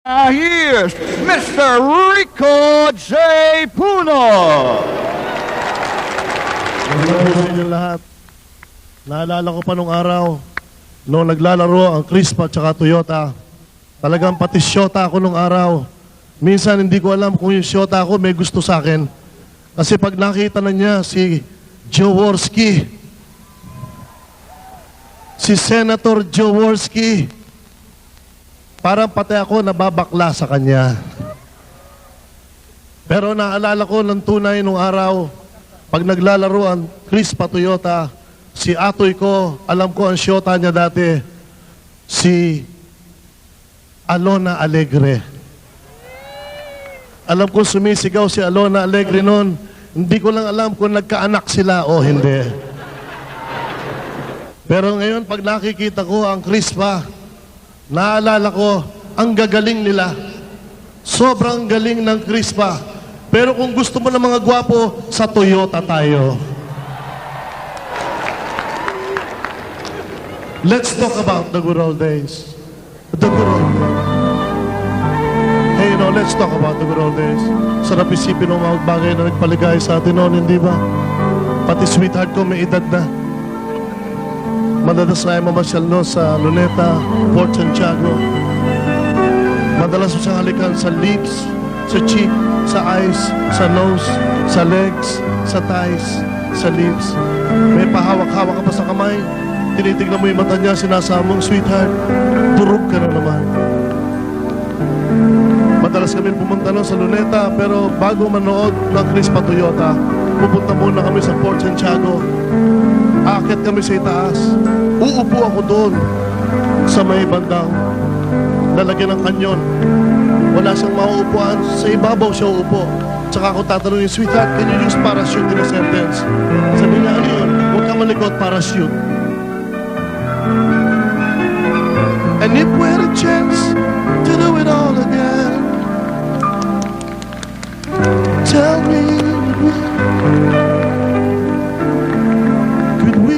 Here's Mr. Rico J. Puno. Hello lahat. Naalala ko pa nung araw, noong naglalaro ang Crispa at Toyota. Talagang pati Shoutout ako nung araw. Minsan hindi ko alam kung yung Shoutout ako may gusto sa akin. Kasi pag nakita na niya si Jaworski, si Senator Jaworski, parang pati ako nababakla sa kanya. Pero naalala ko ng tunay nung araw, pag naglalaro ang Crispa-Toyota, si atoy ko, alam ko ang Shoutout niya dati, si Alona Alegre. Alam ko sumisigaw si Alona Alegre noon, hindi ko lang alam kung nagkaanak sila o hindi. Pero ngayon, pag nakikita ko ang Crispa, naalala ko, ang gagaling nila. Sobrang galing ng Crispa. Pero kung gusto mo ng mga gwapo, sa Toyota tayo. Let's talk about the good old days. The good old days. Hey, let's talk about the good old days. Sarap isipin ng mga bagay na nagpaligay sa atin noon, hindi ba? Pati sweetheart ko may edad na. Madalas na mamasyal no sa Luneta, Port Santiago. Madalas mo siyang halikan sa lips, sa cheek, sa eyes, sa nose, sa legs, sa thighs, sa lips. May pahawak-hawak ka pa sa kamay. Tinitignan mo yung mata niya, sinasabong, sweetheart, turog ka na naman. Madalas kami pumunta no sa Luneta, pero bago manood ng Crispa-Toyota, pupunta muna kami sa Port Santiago. Aakyat kami sa itaas. Uupo ako doon sa may bandang lalagyan ng kanyon. Wala siyang mauupuan. Sa ibabaw siya uupo. Tsaka ako tatanungin, sweetheart, can you use parachute in a sentence? Sabi niya, ano yun? Huwag ka malikot, parachute. And if we had a chance to do it all again, tell me, could we?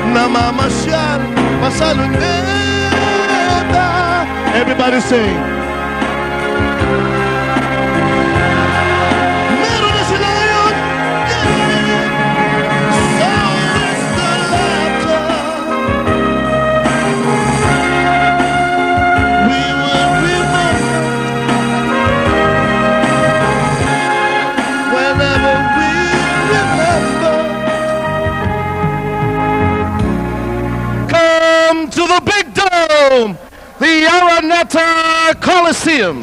Namamasyal pa sa Luneta. Everybody sing. Meron na sila ngayon. So is the laughter. We will remember whenever we remember. To the big dome, the Araneta Coliseum,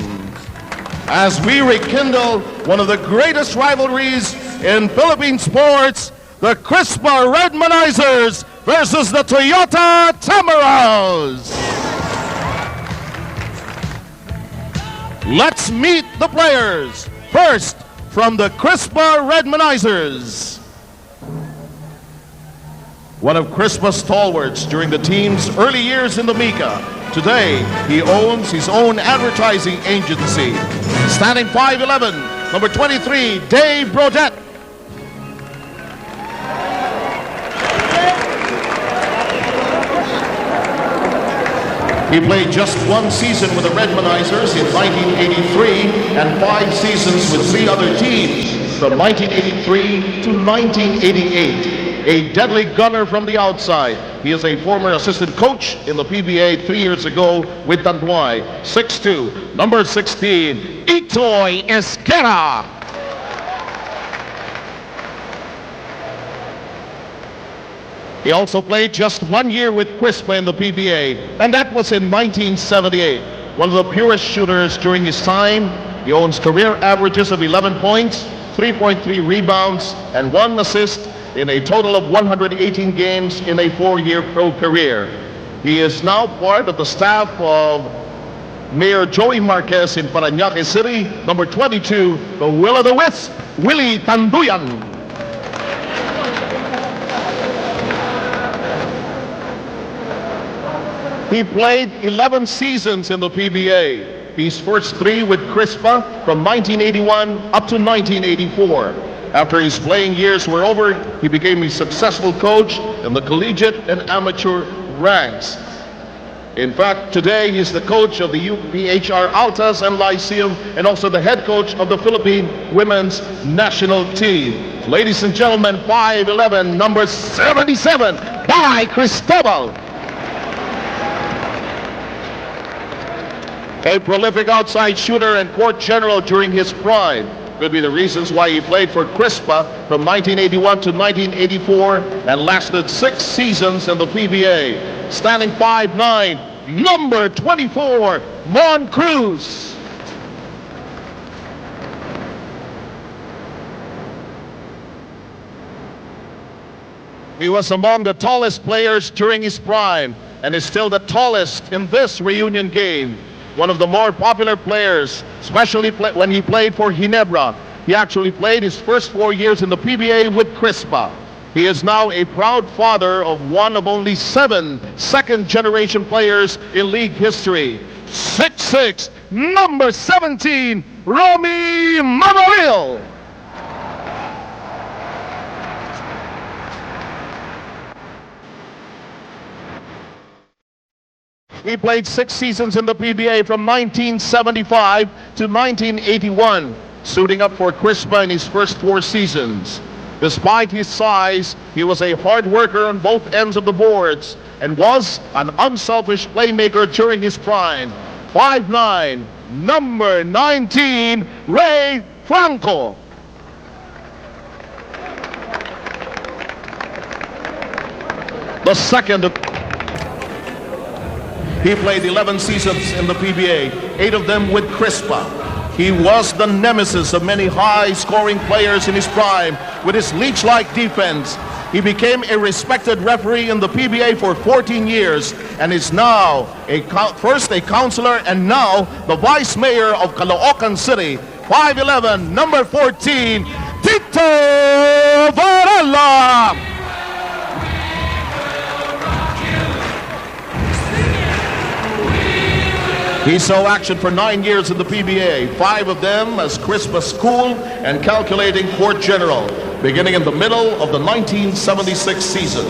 as we rekindle one of the greatest rivalries in Philippine sports, the Crispa Redmanizers versus the Toyota Tamarows. Let's meet the players. First, from the Crispa Redmanizers. One of Crispa's stalwarts during the team's early years in the Mika, Today, he owns his own advertising agency. Standing 5'11", number 23, Dave Brodette. He played just one season with the Redmanizers in 1983 and 5 seasons with 3 other teams from 1983 to 1988. A deadly gunner from the outside. He is a former assistant coach in the PBA 3 years ago with Tanduay. 6'2", number 16, Itoy Esquera. He also played just 1 year with Crispa in the PBA, and that was in 1978. One of the purest shooters during his time. He owns career averages of 11 points, 3.3 rebounds, and 1 assist in a total of 118 games in a 4-year pro career. He is now part of the staff of Mayor Joey Marquez in Parañaque City. Number 22, the Will of the Wisp, Willie Tanduyan. He played 11 seasons in the PBA. His first 3 with Crispa from 1981 up to 1984. After his playing years were over, he became a successful coach in the collegiate and amateur ranks. In fact, today he's the coach of the UPHR Altas and Lyceum and also the head coach of the Philippine women's national team. Ladies and gentlemen, 5'11", number 77, by Cristobal. A prolific outside shooter and court general during his prime. Could be the reasons why he played for Crispa from 1981 to 1984 and lasted 6 seasons in the PBA. Standing 5'9", number 24, Mon Cruz. He was among the tallest players during his prime and is still the tallest in this reunion game. One of the more popular players, especially when he played for Ginebra. He actually played his first 4 years in the PBA with Crispa. He is now a proud father of one of only 7 second-generation players in league history. 6'6", number 17, Romy Manuel. He played 6 seasons in the PBA from 1975 to 1981, suiting up for Crispa in his first 4 seasons. Despite his size, he was a hard worker on both ends of the boards and was an unselfish playmaker during his prime. 5'9", number 19, Ray Franco. The second. He played 11 seasons in the PBA, 8 of them with Crispa. He was the nemesis of many high-scoring players in his prime with his leech-like defense. He became a respected referee in the PBA for 14 years and is now first a counselor and now the vice mayor of Caloocan City. 5'11", number 14, Tito Varela. He saw action for 9 years in the PBA, 5 of them as Crispa school and calculating court general, beginning in the middle of the 1976 season.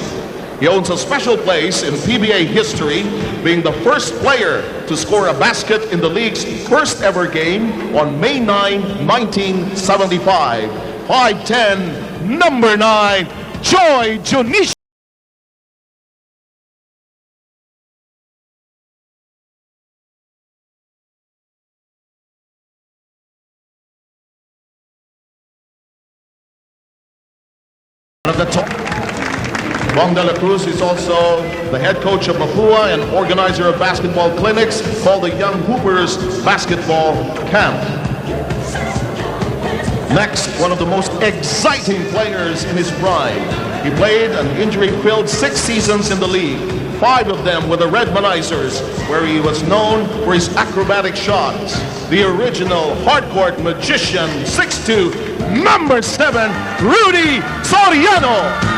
He owns a special place in PBA history, being the first player to score a basket in the league's first ever game on May 9, 1975. 5'10", number 9, Joy Junicio. Juan de la Cruz is also the head coach of Mapua and organizer of basketball clinics called the Young Hoopers Basketball Camp. Next, one of the most exciting players in his prime. He played an injury-filled 6 seasons in the league, 5 of them with the Redmanizers, where he was known for his acrobatic shots. The original hardcourt magician, 6'2", number 7, Rudy Soriano.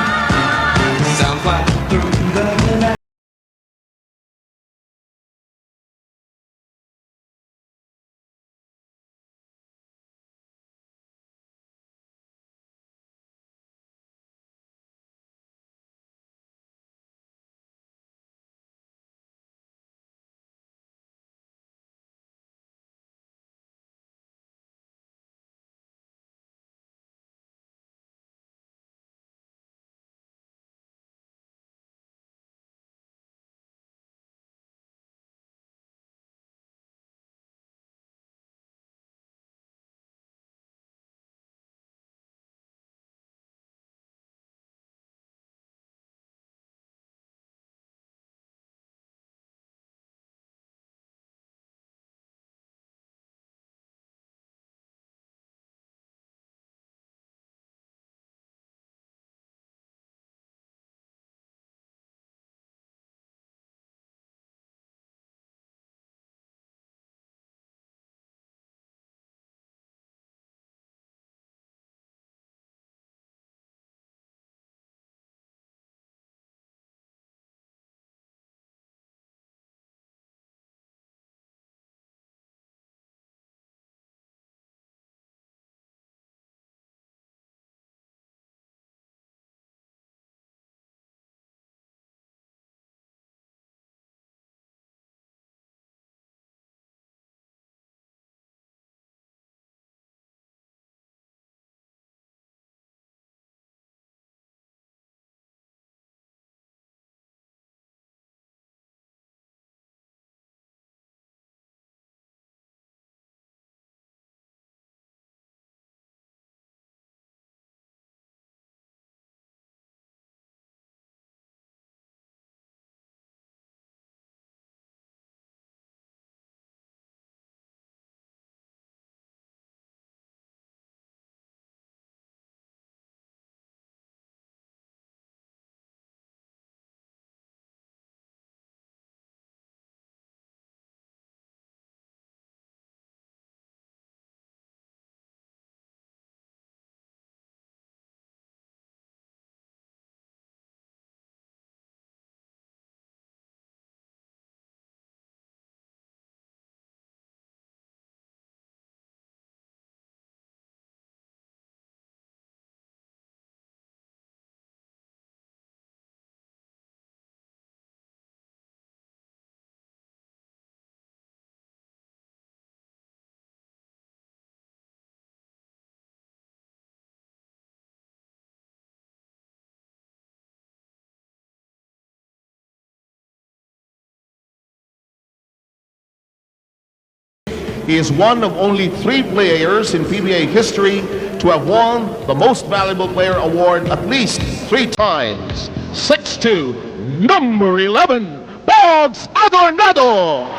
He is one of only 3 players in PBA history to have won the Most Valuable Player award at least 3 times. 6'2", number 11, Bogs Adornado.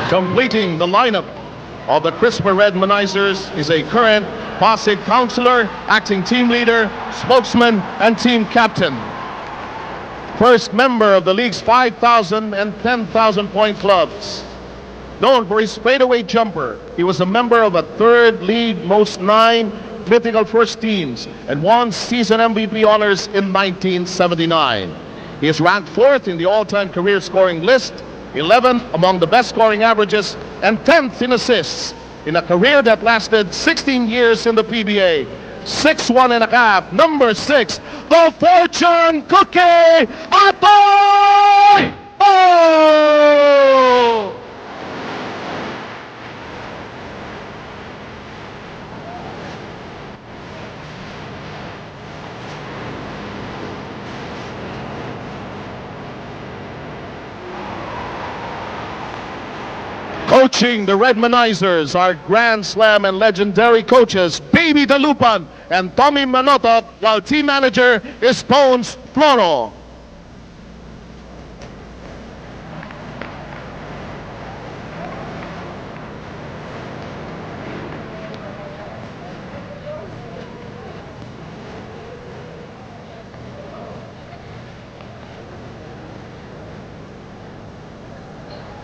Completing the lineup of the Crispa Red Manizers is a current Pasig counselor, acting team leader, spokesman, and team captain. First member of the league's 5,000 and 10,000 point clubs. Known for his fadeaway jumper, he was a member of a 3rd league most 9 mythical first teams and won season MVP honors in 1979. He is ranked 4th in the all-time career scoring list, 11th among the best scoring averages, and 10th in assists in a career that lasted 16 years in the PBA. 6'1½", number 6, the fortune cookie, Atoy! Oh! Coaching the Red Manizers are Grand Slam and legendary coaches Baby Dalupan and Tommy Manotoc, while team manager is Tones Floro.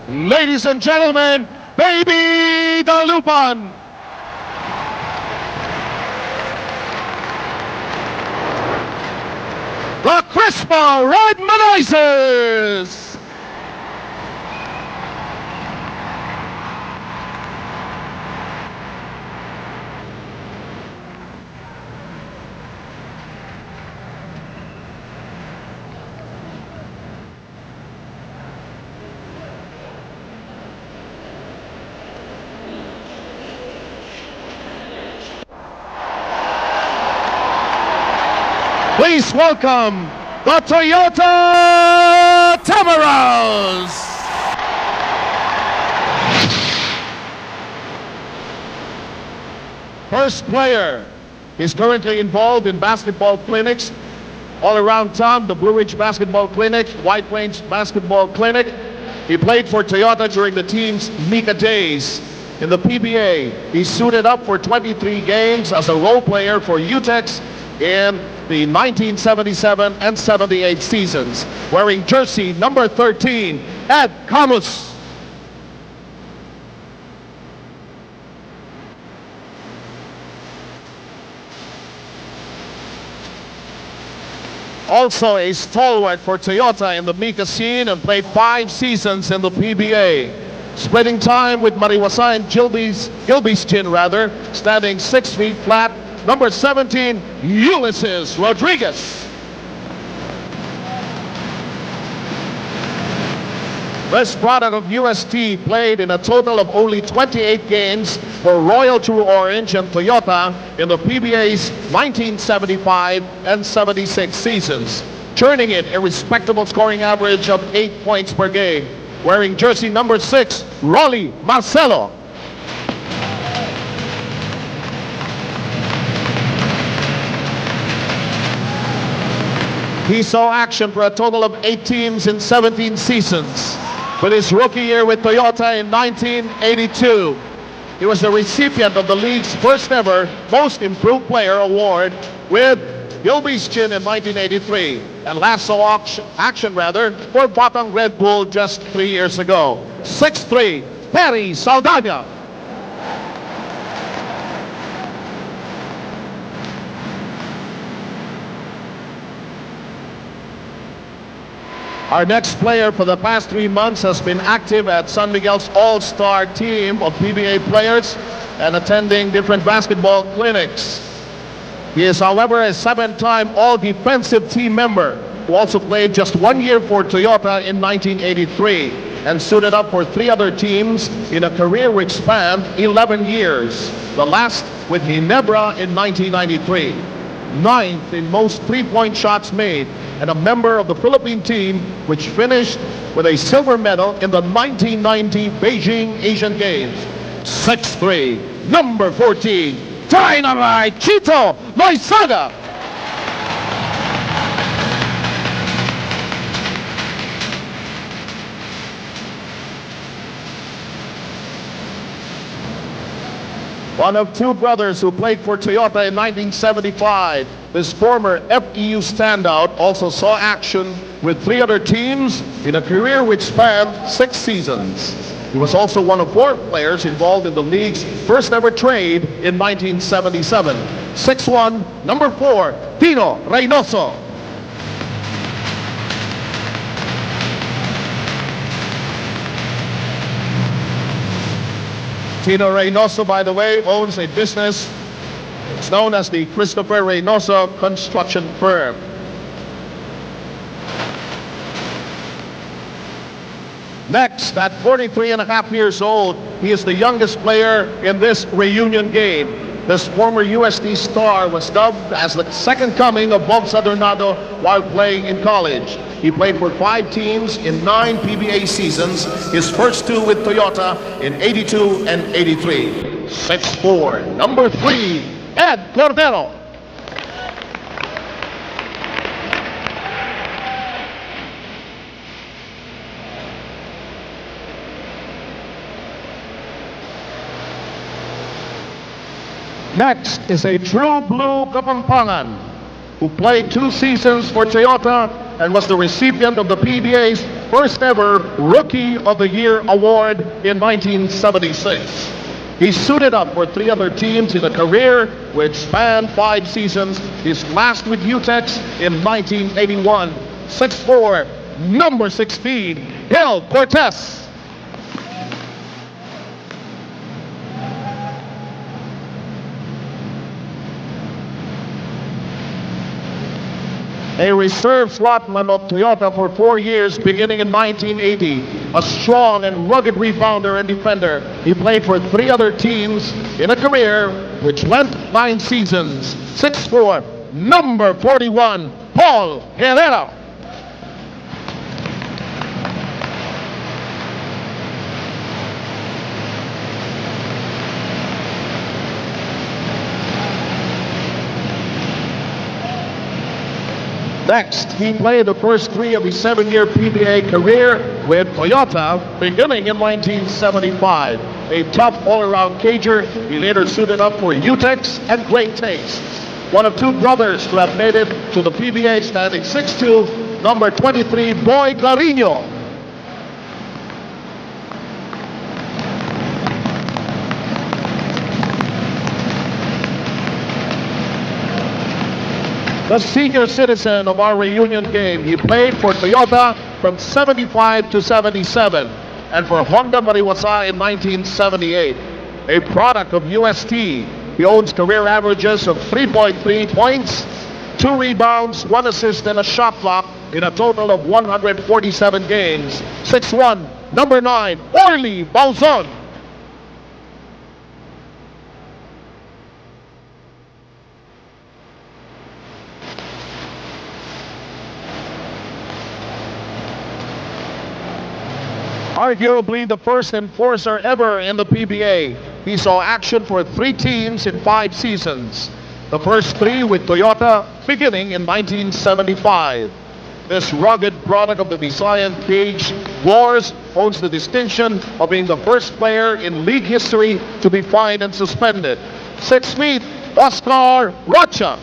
Ladies and gentlemen, Baby Dalupan. The Crispa Red Manizers. Please welcome the Toyota Tamaros. First player is currently involved in basketball clinics all around town, the Blue Ridge Basketball Clinic, White Plains Basketball Clinic. He played for Toyota during the team's Mika days. In the PBA, he suited up for 23 games as a role player for UTEX in the 1977 and 78 seasons, wearing jersey number 13, Ed Camus. Also a stalwart for Toyota in the Mika scene and played 5 seasons in the PBA. Splitting time with Mariwasan Gilbistin, standing 6 feet flat, number 17, Ulysses Rodriguez. This product of UST played in a total of only 28 games for Royal True Orange and Toyota in the PBA's 1975 and 76 seasons, turning it a respectable scoring average of 8 points per game. Wearing jersey number 6, Rolly Marcelo. He saw action for a total of 8 teams in 17 seasons. With his rookie year with Toyota in 1982, he was the recipient of the league's first ever Most Improved Player award with Gilbistin in 1983, and last saw action for Batang Red Bull just 3 years ago. 6'3", Perry Saldana. Our next player for the past 3 months has been active at San Miguel's all-star team of PBA players and attending different basketball clinics. He is, however, a 7-time all-defensive team member who also played just 1 year for Toyota in 1983. and suited up for 3 other teams in a career which spanned 11 years. The last with Ginebra in 1993. 9th in most three-point shots made, and a member of the Philippine team which finished with a silver medal in the 1990 Beijing Asian Games. 6'3", number 14, Dynamite Chito Loizaga. One of 2 brothers who played for Toyota in 1975. This former FEU standout also saw action with 3 other teams in a career which spanned 6 seasons. He was also one of 4 players involved in the league's first ever trade in 1977. 6'1", number 4, Tino Reynoso. Tino Reynoso, by the way, owns a business. It's known as the Christopher Reynoso Construction Firm. Next, at 43 and a half years old, he is the youngest player in this reunion game. This former USD star was dubbed as the second coming of Bob Sadornado while playing in college. He played for 5 teams in 9 PBA seasons, his first 2 with Toyota in 82 and 83. 6'4", number 3, Ed Cordero. Next is a true blue Kapampangan who played 2 seasons for Toyota and was the recipient of the PBA's first ever Rookie of the Year award in 1976. He suited up for 3 other teams in a career which spanned 5 seasons, his last with UTEX in 1981. 6'4", number 16, Gil Cortez. A reserve slotman of Toyota for 4 years beginning in 1980. A strong and rugged rebounder and defender. He played for 3 other teams in a career which went 9 seasons. 6'4", number 41, Paul Herrera. Next, he played the first 3 of his 7-year PBA career with Toyota, beginning in 1975. A tough all-around cager, he later suited up for UTEX and Great Taste. One of 2 brothers to have made it to the PBA, standing 6'2", number 23, Boy Carino. The senior citizen of our reunion game. He played for Toyota from 75 to 77 and for Honda Mariwasa in 1978. A product of UST, he owns career averages of 3.3 points, 2 rebounds, 1 assist, and a shot block in a total of 147 games. 6'1", number 9, Orly Balzon. Arguably the first enforcer ever in the PBA. He saw action for 3 teams in 5 seasons. The first 3 with Toyota beginning in 1975. This rugged product of the Visayan Cage Wars owns the distinction of being the first player in league history to be fined and suspended. 6 feet, Oscar Rocha.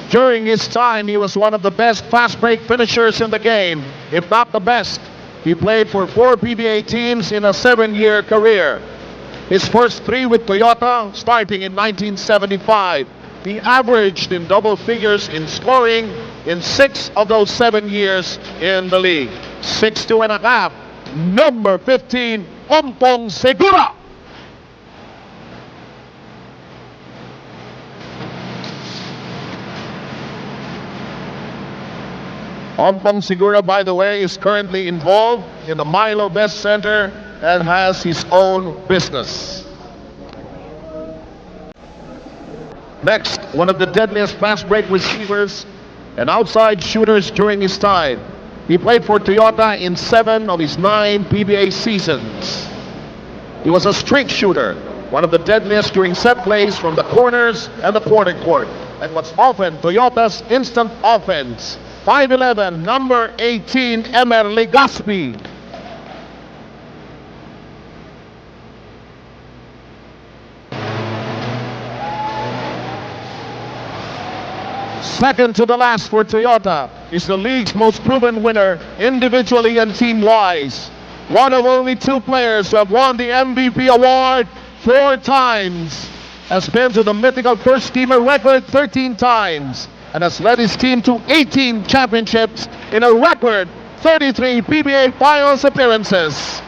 During his time, he was one of the best fast break finishers in the game, if not the best. He played for 4 PBA teams in a 7-year career. His first 3 with Toyota, starting in 1975. He averaged in double figures in scoring in 6 of those 7 years in the league. 6'2 and a half, number 15, Ompong Segura. Ompong Segura, by the way, is currently involved in the Milo Best Center and has his own business. Next, one of the deadliest fast break receivers and outside shooters during his time. He played for Toyota in 7 of his 9 PBA seasons. He was a streak shooter, one of the deadliest during set plays from the corners and the quarter court, and was often Toyota's instant offense. 5'11", number 18, Emer Legaspi. Second to the last for Toyota is the league's most proven winner, individually and team-wise. One of only 2 players who have won the MVP award 4 times, has been to the mythical first-teamer record 13 times, and has led his team to 18 championships in a record 33 PBA Finals appearances.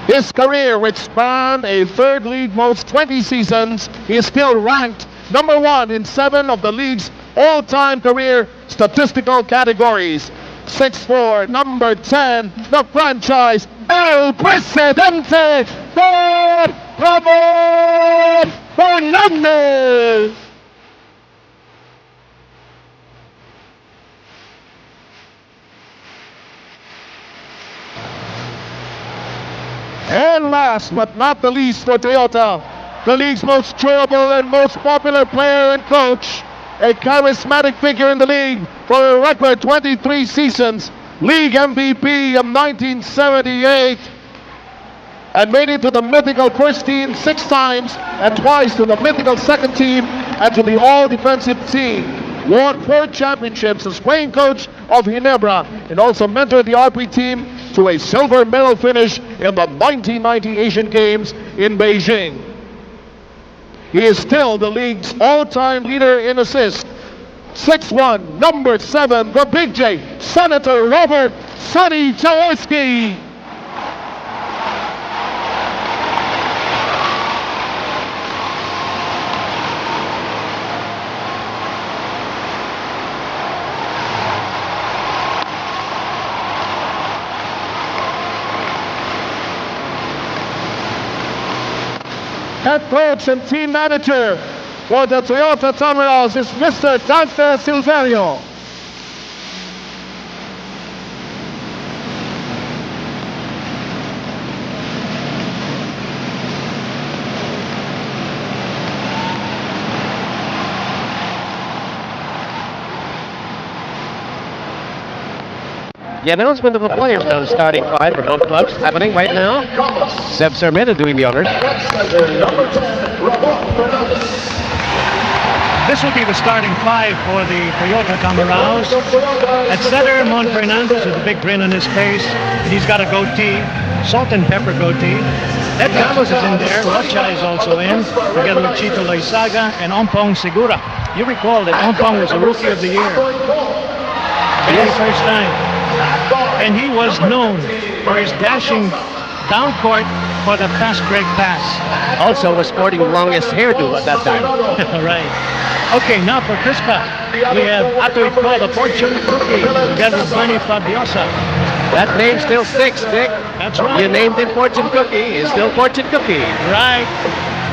His career, which spanned a third league most 20 seasons, he is still ranked number 1 in 7 of the league's all-time career statistical categories. 6'4", number 10, the franchise, El Presidente, Ramon Fernandez. And last but not the least for Toyota, the league's most durable and most popular player and coach, a charismatic figure in the league for a record 23 seasons, league MVP of 1978, and made it to the mythical first team 6 times and twice to the mythical second team and to the all-defensive team. Won 4 championships as playing coach of Ginebra and also mentored the RP team to a silver medal finish in the 1990 Asian Games in Beijing. He is still the league's all-time leader in assists. 6'1", number 7, the Big J, Senator Robert Sonny Jaworski. Head coach and team manager for the Toyota Terminals is Mr. Dante Silverio. The announcement of the players now, the starting 5 for both clubs happening right now. Seb Sarmenta doing the honors. This will be the starting 5 for the Toyota Camaraos. At center, Mon Fernandez with a big grin on his face. He's got a goatee, salt and pepper goatee. Ed Campos is in there. Rocha is also in, together with Chito Loizaga and Ompong Segura. You recall that Ompong was the Rookie of the Year. Very first time. And he was known for his dashing down court for the fast break pass. Also was sporting the longest hairdo at that time. Right. Okay, now for Crispa, we have Atoy Ko, the fortune cookie, together with Manny Fabiosa. That name still sticks, Dick. That's right. You named him Fortune Cookie, he's still Fortune Cookie. Right.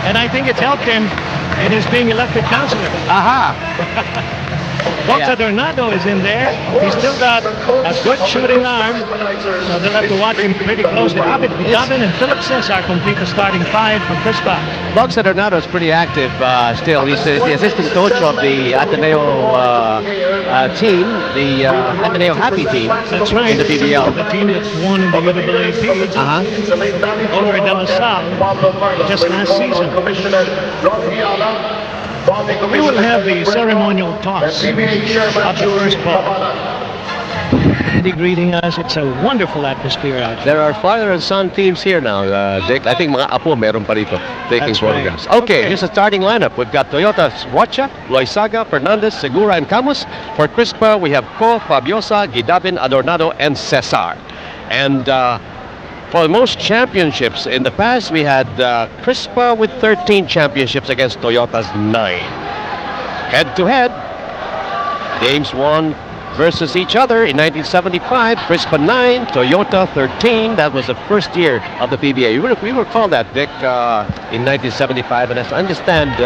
And I think it's helped him in his being elected councilor. Aha! Boxa Dornado is in there. He's still got a good shooting arm, so they'll have to watch him pretty closely. Abid Vidabin and Philip Cesar complete the starting 5 for Crispa. Boxa Dornado is pretty active still. He's the assistant coach of the Ateneo team, the Ateneo Happy team. That's right. In the PBL. The team that won in the UAAP over De La Salle just last season. We will have the ceremonial toss of the first ball. Andy greeting us. It's a wonderful atmosphere out here. There are father and son teams here now, Dick. I think mga apo meron pa rito taking That's photographs. right. Okay, here's the starting lineup. We've got Toyota's Rocha, Loizaga, Fernandez, Segura, and Camus. For Crispa, we have Ko, Fabiosa, Gidabin, Adornado, and Cesar. And for most championships in the past, we had Crispa with 13 championships against Toyota's 9. Head-to-head, games won versus each other in 1975. Crispa 9, Toyota 13. That was the first year of the PBA. We recall that, Dick, in 1975. And as I understand,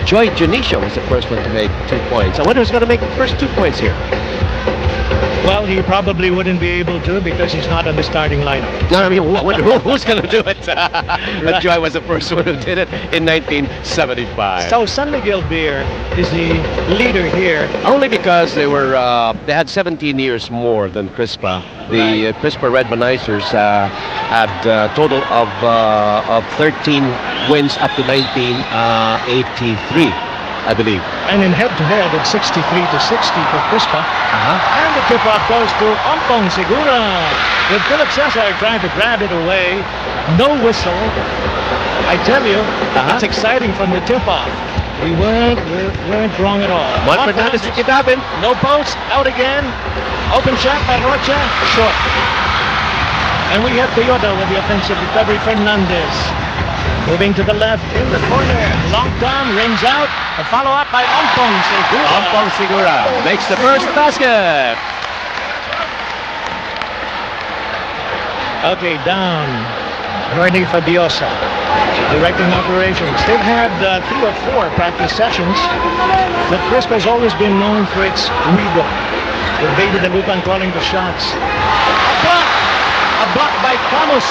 Joy Junicio was the first one to make 2 points. I wonder who's going to make the first 2 points here. Well, he probably wouldn't be able to because he's not on the starting lineup. No, I mean, who's going to do it? But Joy was the first one who did it in 1975. So San Miguel Beer is the leader here. Only because they had 17 years more than Crispa. The Crispa Red Manizers had a total of 13 wins up to 1983, I believe. And in head-to-head, it's 63-60 for Crispa. And the tip-off goes to Ompong Segura, with Philip Cesar trying to grab it away. No whistle. I tell you, it's exciting from the tip-off. We weren't wrong at all. Juan Fernandez to Guidabin. No post, out again. Open shot by Rocha, short. And we have Toyota with the offensive recovery. Fernandez moving to the left in the corner. Long Tom rings out. A follow-up by Ompong Segura. Ompong Segura makes the first basket. Okay, down. Jordi Fabiosa directing operations. They've had 3 or 4 practice sessions, but Crispa has always been known for its Rico. Evaded the loop and calling the shots. A block by Camus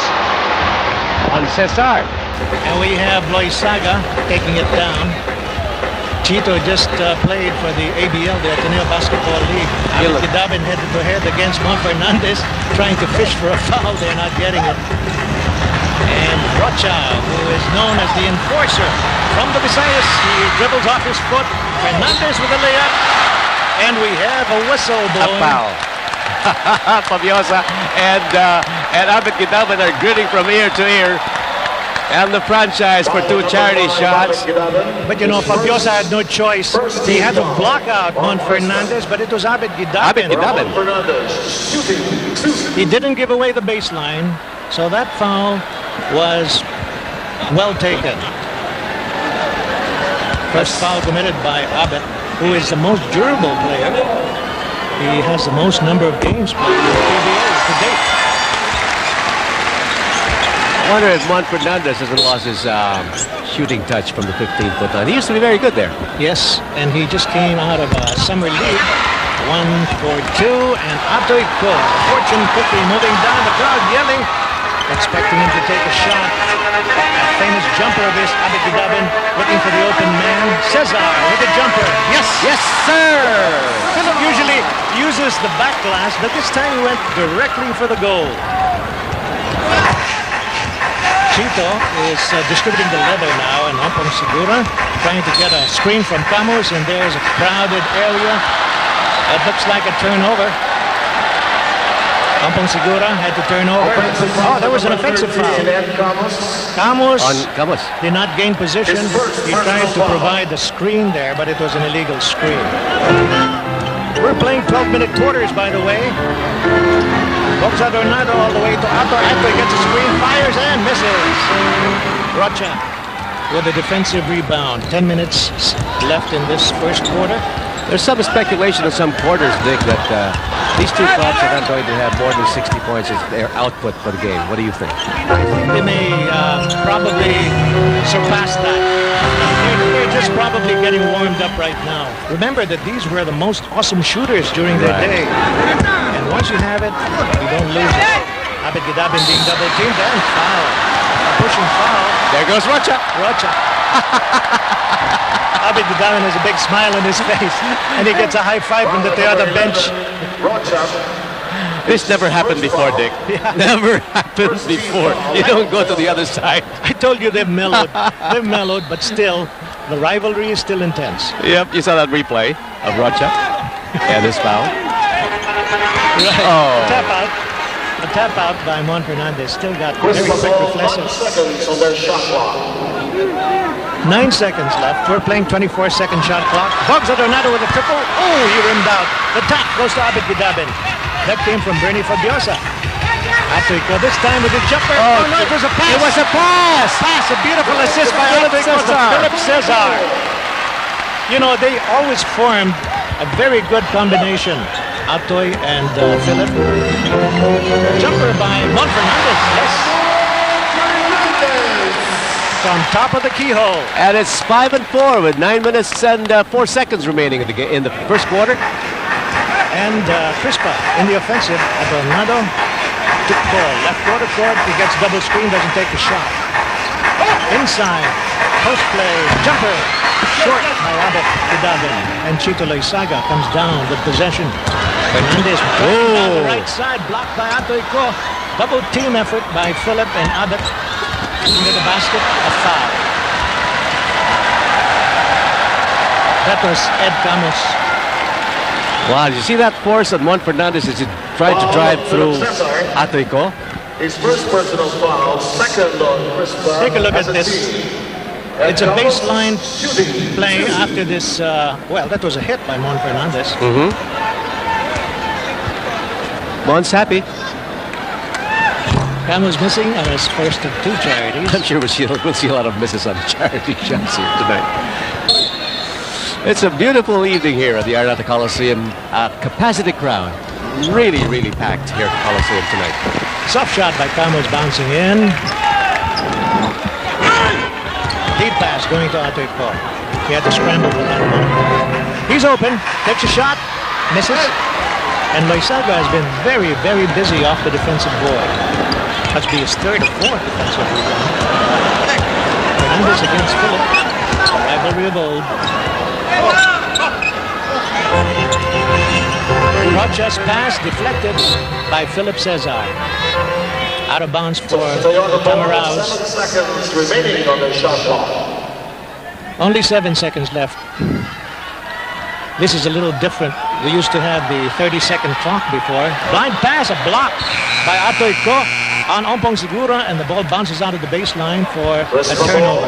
On Cesar. And we have Loizaga taking it down. Chito just played for the ABL, the Ateneo Basketball League. Guidabin head-to-head against Juan Fernandez, trying to fish for a foul. They're not getting it. And Rocha, who is known as the enforcer from the Visayas, he dribbles off his foot. Fernandez with a layup. And we have a whistle blowing. A foul. Fabiosa and Abed Guidabin are grinning from ear to ear. And the franchise for 2 charity shots. But you know, Fabiosa had no choice. He had to block out Juan Fernandez, but it was Abed Guidabin. He didn't give away the baseline, so that foul was well taken. First foul committed by Abed, who is the most durable player. He has the most number of games played in the PBA to date. I wonder if Juan Fernandez hasn't lost his shooting touch from the 15-foot line. He used to be very good there. Yes, and he just came out of a summer league. 1 for 2, and Atoyko, fortune cookie, moving down, the crowd yelling, expecting him to take a shot. A famous jumper of this, Abed Guidabin, looking for the open man. Cesar with a jumper. Yes, yes, sir! Philip usually uses the back glass, but this time he went directly for the goal. Chito is distributing the leather now, and Ompong Segura trying to get a screen from Camus, and there's a crowded area. That looks like a turnover. Ompong Segura had to turn over. Oh, there was an offensive foul. Camus did not gain position. He tried to provide the screen there, but it was an illegal screen. We're playing 12-minute quarters, by the way. Boxa Dornado all the way to Ato. Ato gets a screen, fires and misses. Rocha with a defensive rebound. 10 minutes left in this first quarter. There's some speculation in some quarters, Dick, that these 2 clubs are not going to have more than 60 points as their output for the game. What do you think? I think they may probably surpass that. They're just probably getting warmed up right now. Remember that these were the most awesome shooters during their day. And once you have it, you don't lose it. Abed Guidabin being double teamed and foul. A pushing foul. There goes Rocha. Abed Guidabin has a big smile on his face, and he gets a high five from the Toyota bench. This never happened before, Dick. Never happened before. You don't go to the other side. I told you they've mellowed. They've mellowed, but still, the rivalry is still intense. Yep, you saw that replay of Rocha and his foul. Right. Oh. A tap out by Juan Fernandez. Still got very quick reflexes. 9 seconds left. We're playing 24-second shot clock. Boxa Dornado with a triple. Oh, he rimmed out. The tap goes to Abed Guidabin. That came from Bernie Fabiosa. Atoyko this time with a jumper. Oh, no, it was a pass. It was a pass. A beautiful assist by Philip Cesar. You know, they always formed a very good combination. Atoy and Philip. Jumper by Mon Fernandez. Yes. From top of the keyhole. And it's 5-4 with 9 minutes and 4 seconds remaining in the first quarter. And Crispa in the offensive. Adornado took ball. Left quarter court. He gets double screen. Doesn't take the shot. Inside. Post play. Jumper. Short by Abet Kidabin. And Chito Loizaga comes down with possession. Fernandez down the right side. Blocked by Atoy Ko. Double team effort by Philip and Abet. Into the basket. A foul. That was Ed Camus. Wow, did you see that force on Juan Fernandez as he tried to drive through Atoy Ko? His first personal foul, second on Crispa. Take a look at this. It's a baseline play after this. Well, that was a hit by Mon Fernandez. Mon's happy. Camus missing on his first of 2 charities. I'm sure we'll see a lot of misses on charity shots here tonight. It's a beautiful evening here at the Araneta Coliseum. Capacity crowd. Really, really packed here at the Coliseum tonight. Soft shot by Camus bouncing in. Deep pass going to Atoy Ko. He had to scramble for that one. He's open. Takes a shot. Misses. And Loizaga has been very, very busy off the defensive board. Must be his 3rd or 4th defensive rebound. Fernandez against Philip. Rivalry of old. Rocha's pass deflected by Philip Cesar. Out of bounds for Tamaraos. 7 seconds remaining on the shot clock. Only 7 seconds left. This is a little different. We used to have the 30-second clock before. Blind pass, a block by Atoy Ko on Ompong Sigura, and the ball bounces out of the baseline for a turnover.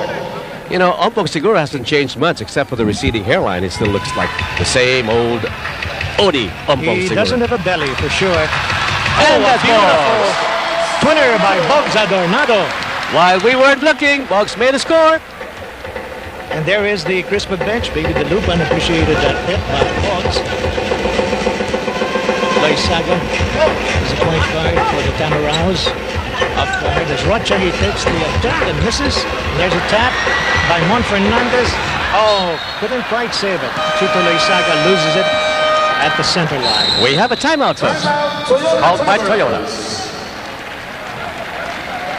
You know, Ompong Siguro hasn't changed much except for the receding hairline. It still looks like the same old Odi Ompong Siguro. He doesn't have a belly for sure. And that's beautiful twinner by Bugs Adornado. While we weren't looking, Bugs made a score. And there is the Crispa bench. Maybe the Lupan appreciated that hit by Bugs. Loizaga is a point guard for the Tamaraos. Up guard as Rocha, he takes the attempt and misses. There's a tap by Mon Fernandez. Oh, couldn't quite save it. Chito Loizaga loses it at the center line. We have a timeout, folks. Called by Toyota.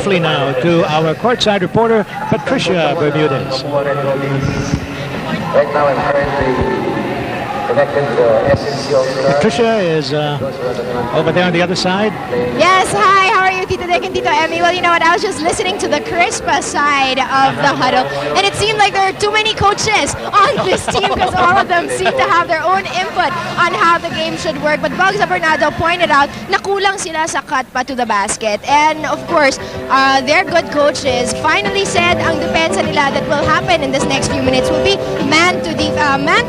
Now to our courtside reporter, Patricia Bermudez. Right now I'm currently connected to SNC All Star. Patricia is over there on the other side. Yes, hi, how are you, Tito Dick and Tito Emmy? Well, you know what, I was just listening to the Crispa side of the huddle, and it seemed like there are too many coaches on this team because all of them seem to have their own input on how the game should work. But Bugs Bernardo pointed out na kulang sila sa cut pa to the basket. And of course, their good coaches finally said ang depensa nila that will happen in this next few minutes will be man to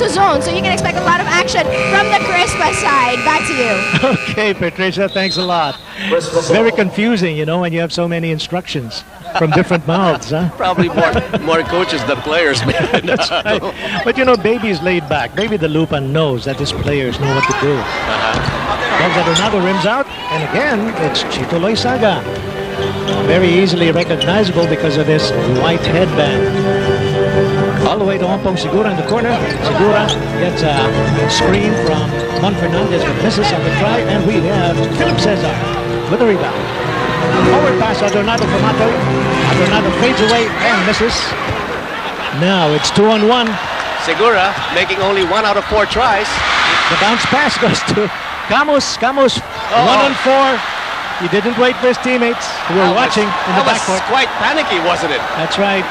zone. So you can expect a lot of action from the Crispa side. Back to you. Okay, Patricia, thanks a lot. Very confusing, you know, when you have so many instructions from different mouths, huh? Probably more coaches than players. That's right. But you know, Baby's laid back. Maybe the Lupan knows that his players know what to do. Bugs Adornado rims out, and again, it's Chito Loizaga. Very easily recognizable because of this white headband. All the way to Ompong Sigura in the corner. Sigura gets a screen from Mon Fernandez but misses on the try, and we have Philip Cesar with a rebound. Forward pass, Adornado from Atoy. Adornado fades away and misses. Now it's 2-on-1. Segura making only 1 out of 4 tries. The bounce pass goes to Camus. Camus 1-on-4. He didn't wait for his teammates who were watching in the backcourt. Quite panicky, wasn't it? That's right.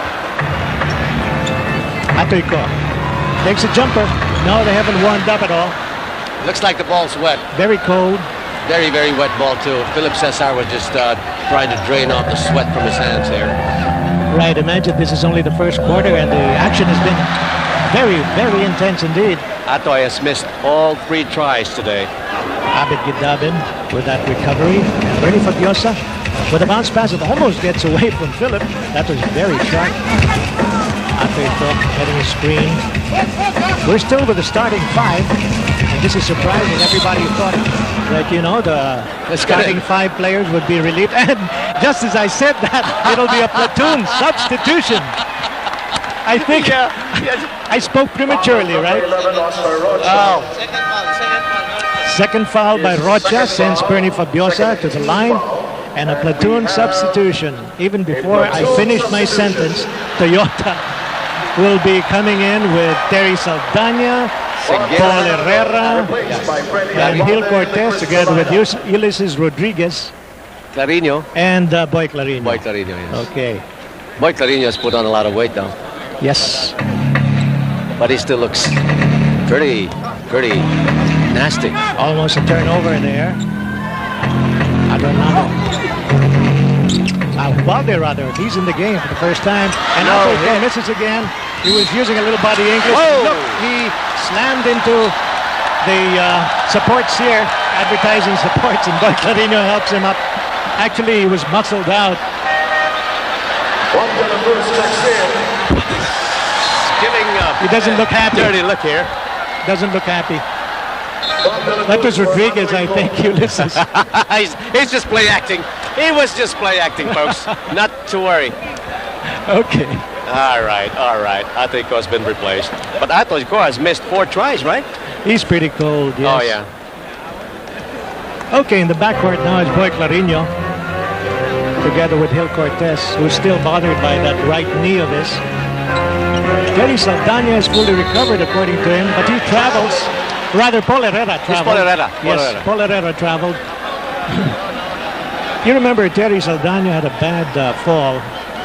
Atoy Ko takes a jumper. No, they haven't warmed up at all. Looks like the ball's wet. Very cold. Very, very wet ball, too. Philip Cesar was just trying to drain off the sweat from his hands there. Right. Imagine this is only the first quarter, and the action has been very, very intense indeed. Atoy has missed all 3 tries today. Abed Gidabin with that recovery. Bernie Fabiosa with a bounce pass that almost gets away from Philip. That was very sharp. Atoy Ko getting a screen. We're still with the starting 5. This is surprising. Everybody thought that, the starting 5 players would be relieved. And just as I said that, it'll be a platoon substitution. I think I spoke prematurely, right? Oh. Second foul by Rocha sends Bernie Fabiosa to the line. And a platoon substitution. Even before I finish my sentence, Toyota will be coming in with Terry Saldana, Paul Herrera, and Gil Cortez together with Ulysses Rodriguez. Clarino. And Boy Clarino. Boy Clarino, yes. Okay. Boy Clarino has put on a lot of weight now. Yes. But he still looks pretty nasty. Almost a turnover there. Adornado. Valde, rather. He's in the game for the first time. And he misses again. He was using a little body English. Whoa. Look, he slammed into the supports here, advertising supports, and Boy Clarino helps him up. Actually, he was muscled out. Giving He doesn't look happy. dirty look here. Doesn't look happy. That was Rodriguez, I think, Ulysses. he's just play acting. He was just play acting, folks. Not to worry. Okay. All right. Atoyko has been replaced. But Atoyko has missed 4 tries, right? He's pretty cold, yes. Oh, yeah. Okay, in the backcourt now is Boy Clarino, together with Gil Cortez, who's still bothered by that right knee of his. Terry Saldana is fully recovered, according to him, but he travels. Rather, Paul Herrera traveled. Paul Herrera. Yes, Paul Herrera traveled. You remember Terry Saldana had a bad fall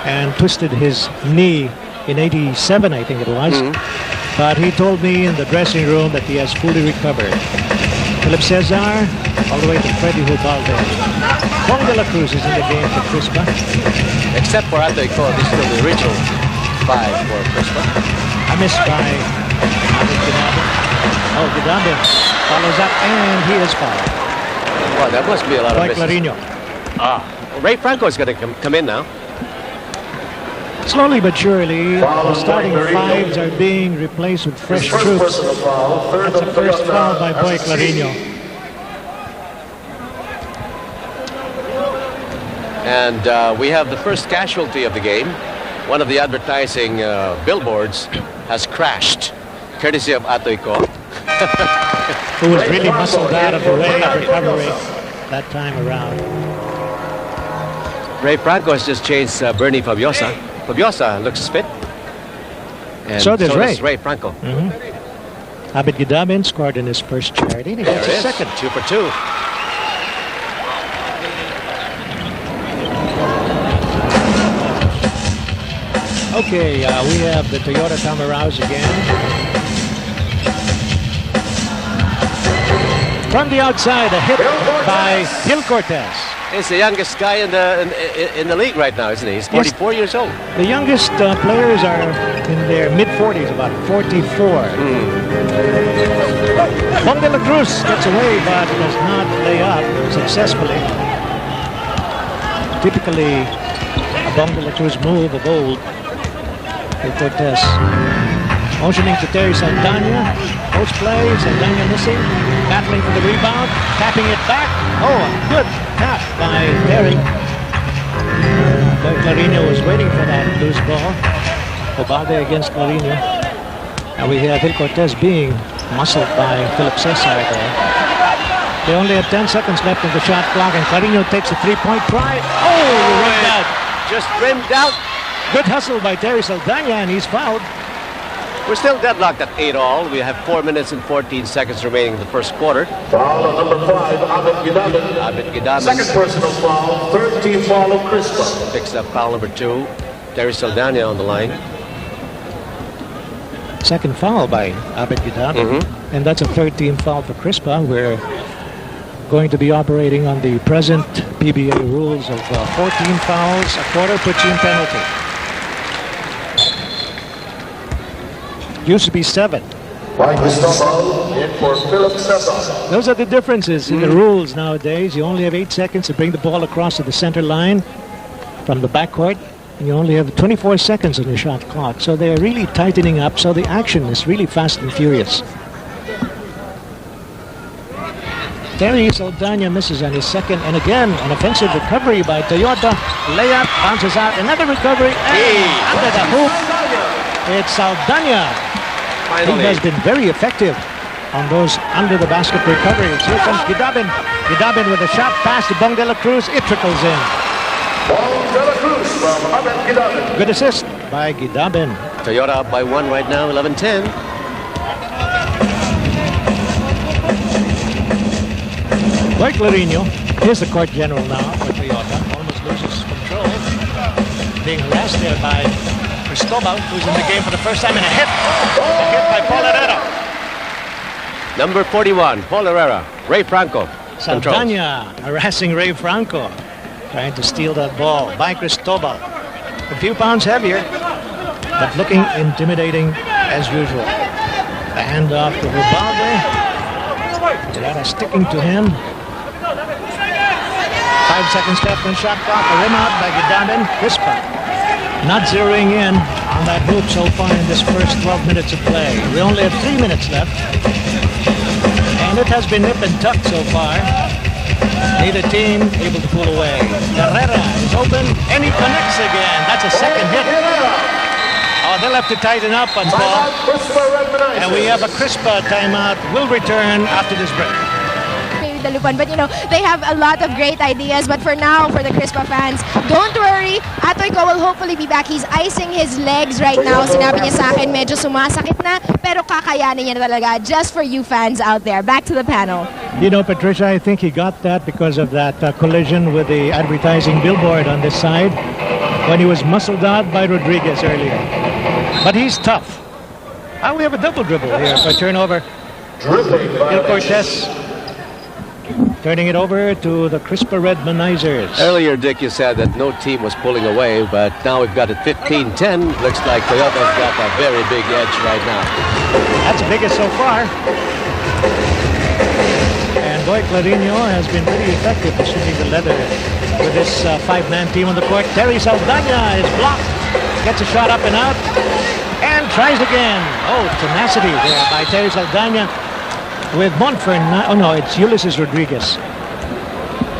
and twisted his knee in '87, I think it was. But he told me in the dressing room that he has fully recovered. Philip Cesar, all the way to Freddy Hubalde. Juan de la Cruz is in the game for Crispa. Except for Atoyko, this is still the original 5 for Crispa. A miss by Guidabin. Oh, Guidabin follows up, and he is fouled. Well, that must be a lot Boy of misses. Clarino. Ray Franco is going to come in now. Slowly but surely, the starting 5s are being replaced with fresh troops. That's the first foul by Boy Clarino. And we have the first casualty of the game. One of the advertising billboards has crashed, courtesy of Atoyko. Who was really muscled out of the way of recovery that time around. Ray Franco has just changed Bernie Fabiosa. Fabiosa looks fit. And so does Ray Franco. Abid Guidabin scored in his first charity. He gets a second. 2 for 2. Okay, we have the Toyota Camaraos again. From the outside, a hit by Gil Cortez. He's the youngest guy in the league right now, isn't he? He's 44 years old. The youngest players are in their mid-40s, about 44. Juan de la Cruz gets away, but does not lay up successfully. Typically, a Juan de la Cruz move of old. Cortez motioning to Terry Saldana. Post play, Saldana missing. Battling for the rebound. Tapping it back. Oh, a good tap by Terry. Boy Clarino was waiting for that loose ball. Hubalde against Clarino. And we have Gil Cortez being muscled by Philip Cesar there. They only have 10 seconds left in the shot clock, and Clarino takes a 3-point try. Oh, rimmed out. Just rimmed out. Good hustle by Terry Saldana, and he's fouled. We're still deadlocked at 8-all. We have 4 minutes and 14 seconds remaining in the first quarter. Foul on number 5, Abid Guidabin. Second personal foul, third team foul of Crispa. Picks up foul number 2. Terry Saldana on the line. Second foul by Abid Guidabin. And that's a third team foul for Crispa. We're going to be operating on the present PBA rules of 14 fouls, a quarter puts you in penalty. Used to be 7. By Cristobal, in for Philip Cesar. Those are the differences in the rules nowadays. You only have 8 seconds to bring the ball across to the center line from the backcourt. And you only have 24 seconds on your shot clock. So they're really tightening up. So the action is really fast and furious. Terry Saldana misses on his second, and again, an offensive recovery by Toyota. Layup, bounces out, another recovery, and under the hoop, it's Saldana. He has been very effective on those under-the-basket recoveries. Here comes Gidabin. Gidabin with a shot pass to Bong de la Cruz. It trickles in. Bong de la Cruz from Abed Gidabin. Good assist by Gidabin. Toyota up by 1 right now, 11-10. Boy Clarino is the court general now for Toyota. Almost loses control. Being harassed there by Cristobal, who's in the game for the first time, and a hit. A hit by Paul Herrera. Number 41, Paul Herrera. Ray Franco controls. Saldana harassing Ray Franco, trying to steal that ball by Cristobal. A few pounds heavier, but looking intimidating as usual. The handoff to Ubalde. Herrera sticking to him. 5 seconds left on shot clock. A rim out by Gidabin. Crispa not zeroing in on that hoop so far in this first 12 minutes of play. We only have 3 minutes left. And it has been nip and tuck so far. Neither team able to pull away. Herrera is open, and he connects again. That's a second hit. Oh, they'll have to tighten up on ball. And we have a Crispa timeout. We'll return after this break. But they have a lot of great ideas. But for now, for the Crispa fans, don't worry. Atoy Ko will hopefully be back. He's icing his legs right now. Sinabi niya sa akin, medyo sumasakit na, pero kakayanin niya na talaga. Just for you fans out there. Back to the panel. Patricia, I think he got that because of that collision with the advertising billboard on this side when he was muscled out by Rodriguez earlier. But he's tough. We have a double dribble here for turnover. Gil Cortez turning it over to the Crispa Redmanizers. Earlier, Dick, you said that no team was pulling away, but now we've got it 15-10. Looks like Toyota's got a very big edge right now. That's the biggest so far. And Boy Clarino has been pretty effective in shooting the leather with this 5-man team on the court. Terry Saldana is blocked. Gets a shot up and out. And tries again. Oh, tenacity there by Terry Saldana. With Montfernandez, oh no, it's Ulysses Rodriguez,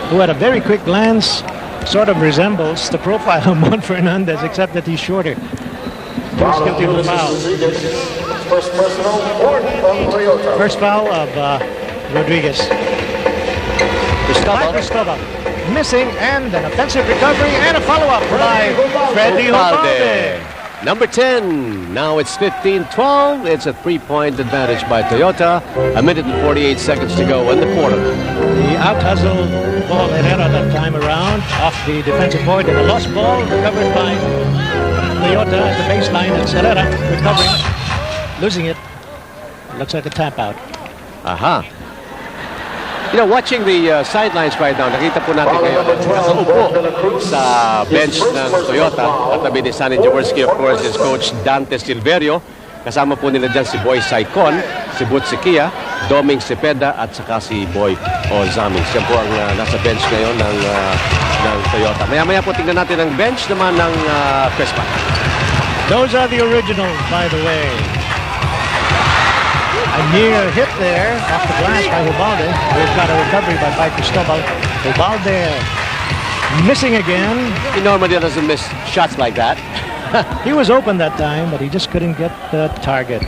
who at a very quick glance sort of resembles the profile of Montfernandez, except that he's shorter. He's guilty of the foul. First personal from Toyota. First foul of Rodriguez. Cristobal missing, and an offensive recovery and a follow-up by Freddy Ubalde. Number 10. Now it's 15-12. It's a 3-point advantage by Toyota. 1 minute and 48 seconds to go in the quarter. The out-hustle ball Herrera that time around off the defensive board, and a lost ball recovered by Toyota at the baseline. It's Herrera recovering, losing it. Looks like a tap out. Aha. Watching the sidelines right now, nakita po natin ngayon nakaupo sa bench ng Toyota. At tabi ni Sonny Jaworski, of course, is Coach Dante Silverio. Kasama po nila dyan si Boy Saicon, si Butsikia, Doming Cepeda, at saka si Boy Ozami. Siya po ang nasa bench ngayon ng Toyota. Maya-maya po tingnan natin ang bench naman ng Crispa. Those are the originals, by the way. A near hit there off the glass by Ubalde. We've got a recovery by Cristobal. Ubalde missing again. He normally doesn't miss shots like that. He was open that time, but he just couldn't get the target.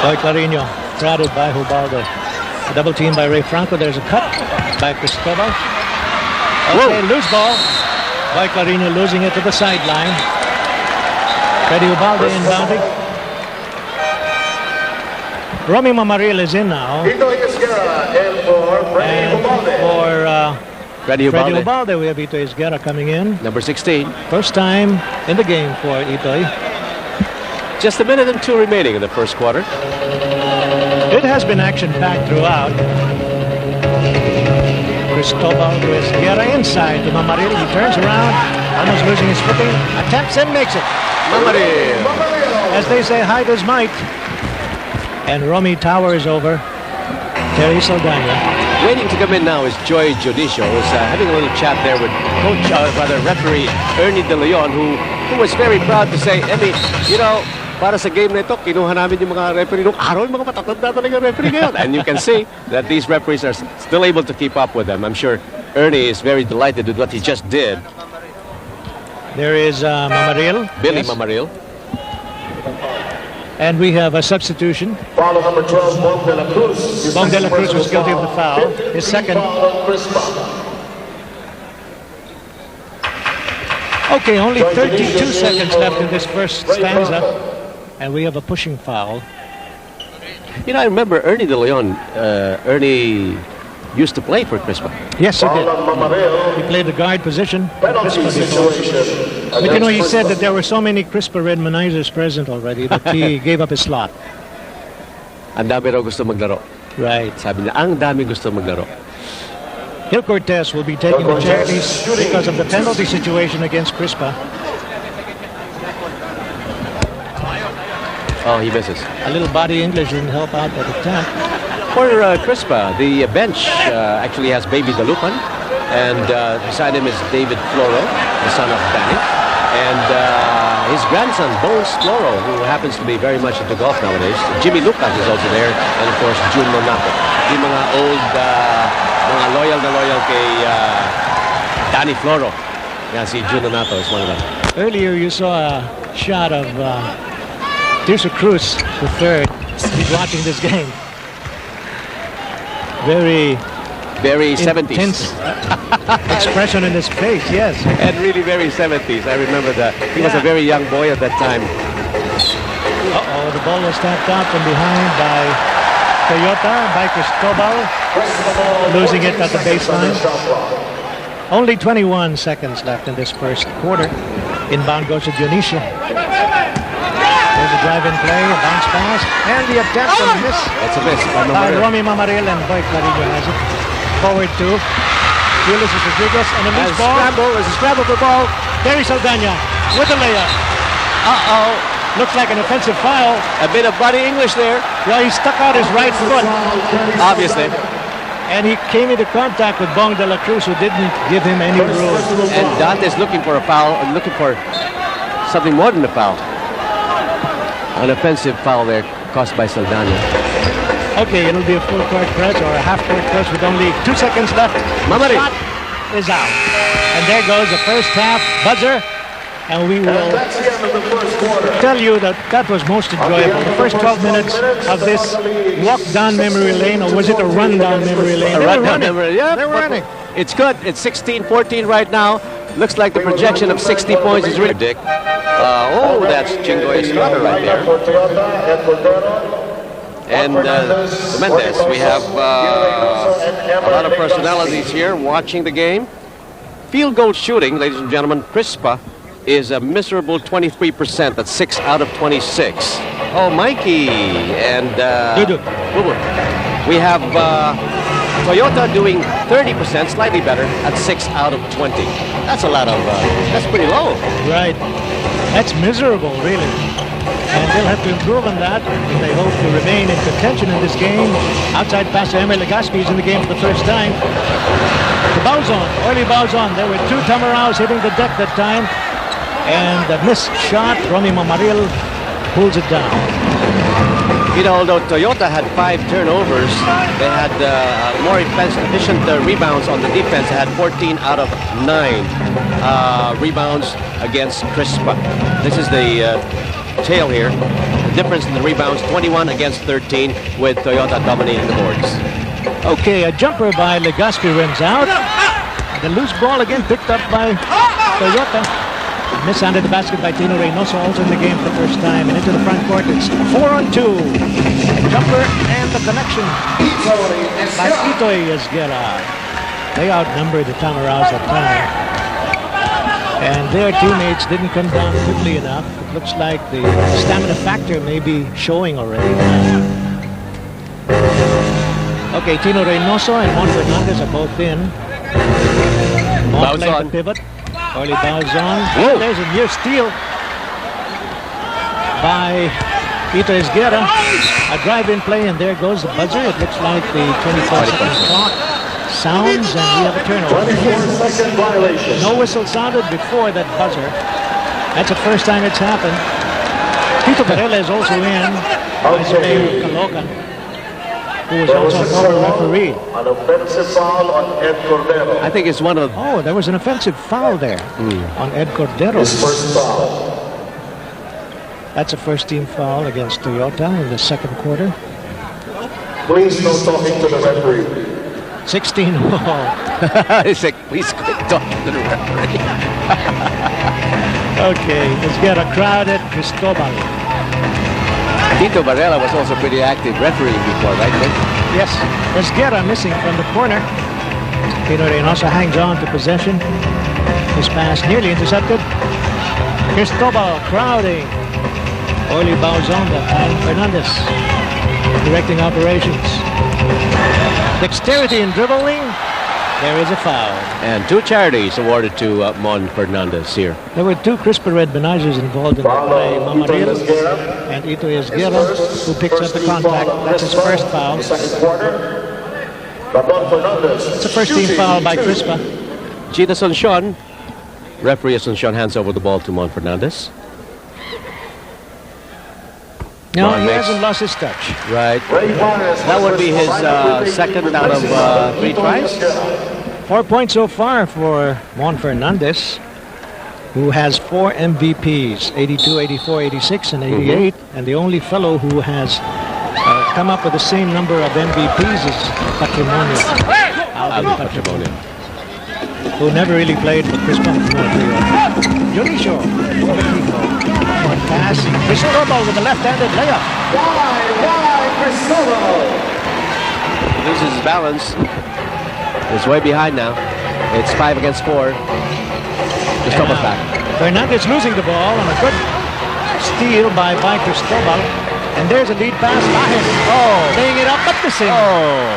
Boy Clarino crowded by Ubalde. A double team by Ray Franco. There's a cut by Cristobal. Okay, loose ball. Boy Clarino losing it to the sideline. Freddy Ubalde inbounding. Romy Mamaril is in now. And for Freddy Ubalde, we have Ito Esguerra coming in. Number 16. First time in the game for Itoy. Just 1 minute and 2 remaining in the first quarter. It has been action-packed throughout. Cristobal to Esguerra inside to Mamaril. He turns around, almost losing his footing. Attempts and makes it. Mamaril. As they say, height is might. And Romy towers over Terry Saldana. Waiting to come in now is Joy Judicio, who's having a little chat there with referee Ernie De Leon, who was very proud to say, Emmy, para sa game na ito, kinuha namin yung mga referee nung araw, yung mga matatanda talaga referee ngayon. And you can see that these referees are still able to keep up with them. I'm sure Ernie is very delighted with what he just did. There is Mamaril. Billy Yes. Mamaril. And we have a substitution. Foul number 12, Bong de la Cruz. Bong de la Cruz was guilty of the foul. His second. Okay, only 32 seconds left in this first stanza. And we have a pushing foul. You know, I remember Ernie De Leon. Ernie used to play for Crispa. Yes, he did. He played the guard position. But you know, he said that there were so many Crispa Redmanizers present already that he gave up his slot. Ang dami raw gusto maglaro. Right. Sabi niya, ang dami gusto maglaro. Gil Cortez will be taking the cherries because of the penalty situation against Crispa. Oh, he misses. A little body English didn't help out that attempt. For Crispa, the bench actually has Baby Dalupan, and beside him is David Floro, the son of Danny, and his grandson, Bones Floro, who happens to be very much into golf nowadays. Jimmy Lucas is also there, and of course, June Monaco. Yung mga old, mga loyal na loyal kay Danny Floro. Yeah, si June Monaco is one of them. Earlier you saw a shot of Tirso Cruz, the third. He's watching this game. Very 70s. intense expression in his face, yes. And really very 70s. I remember that. He was a very young boy at that time. Uh-oh, the ball was tapped out from behind by Toyota, by Cristobal, losing it at the baseline. Only 21 seconds left in this first quarter. Inbound goes to Dionisio. There's a drive-in play, a bounce pass, and the attempt to miss. That's a miss. By Romy Mamaril, and Boy Clarillo has it. Forward to Ulysses Rodriguez, and a loose ball. There's a scramble for ball. Terry Saldana with the layup. Uh-oh. Looks like an offensive foul. A bit of body English there. Well, he stuck out his right foot. Obviously. And he came into contact with Bong de la Cruz, who didn't give him any room. And Dante's looking for a foul, looking for something more than a foul. An offensive foul there caused by Saldana. Okay, it'll be a full court press or a half court press with only 2 seconds left. Mamari. Shot is out. And there goes the first half buzzer. And we will tell you that that was most enjoyable. The first 12 minutes of this walk down memory lane, or was it a run down memory lane? A run down memory, yeah. They're running. It's good. It's 16-14 right now. Looks like the projection of 60 points is really Dick. That's Chingo Estrada right there. And Mendez. We have a lot of personalities here watching the game. Field goal shooting, ladies and gentlemen, Crispa is a miserable 23%. That's 6 out of 26. Oh, Mikey and Boo-Boo. We have Toyota doing 30%, slightly better, at 6 out of 20. That's a lot of, that's pretty low. Right. That's miserable, really. And they'll have to improve on that if they hope to remain in contention in this game. Outside passer Emil Legaspi is in the game for the first time. The bows on, early bows on. There were 2 Tamaraos hitting the deck that time. And the missed shot, Romy Mamaril pulls it down. You know, although Toyota had 5 turnovers, they had more efficient rebounds on the defense. They had 14 out of 9 rebounds against Crispa. This is the tail here. The difference in the rebounds, 21 against 13, with Toyota dominating the boards. Okay, a jumper by Legaspi rims out. The loose ball again picked up by Toyota. Mishanded the basket by Tino Reynoso, also in the game for the first time. And into the front court, it's 4-on-2. Jumper and the connection by Itoy Esguerra. They outnumbered the Tamaraos that time. And their teammates didn't come down quickly enough. It looks like the stamina factor may be showing already. Okay, Tino Reynoso and Mon Fernandez are both in. Mon playing the pivot. Early bounce on. Whoa. There's a near steal by Ito Esguerra. A drive-in play, and there goes the buzzer. It looks like the 24-second clock sounds, and we have a turnover. No whistle sounded before that buzzer. That's the first time it's happened. Tito Varela is also in. Vice Mayor of Caloocan, who is also a former referee. An offensive foul on Ed Cordero. I think it's one of... Oh, there was an offensive foul there on Ed Cordero. His first foul. That's a first-team foul against Toyota in the second quarter. Please no talking to the referee. 16 all. It's like, please quit talking to the referee. Okay, let's get a crowded Cristobal. Tito Varela was also pretty active refereeing before, right, Nick? Yes, Esguerra missing from the corner. Tino Reynoso hangs on to possession. His pass nearly intercepted. Cristobal crowding. Orly Bauzonda and Fernandez directing operations. Dexterity in dribbling. There is a foul. And 2 charities awarded to Mon Fernandez here. There were 2 Crispa Red Benazes involved in the play. Mamaril and Ito Esguerra, who picks up the contact. That's his first foul. It's a first-team foul by Crispa. Chita Asuncion. Referee Asuncion hands over the ball to Mon Fernandez. No, Mon he makes- hasn't lost his touch. Right. That would be his second out of 3 tries. 4 points so far for Mon Fernandez, who has 4 MVPs, 82, 84, 86, and 88. And the only fellow who has come up with the same number of MVPs is Patrimonio. Alvin Patrimonio, who never really played for Crispa. Jonicio. Pass. Cristobal with the left-handed layup. He loses his balance. He's way behind now. It's 5 against 4. Cristobal's back. Fernandez losing the ball on a good steal by Cristobal. And there's a lead pass. Bahin. Oh, laying it up, but missing. Oh.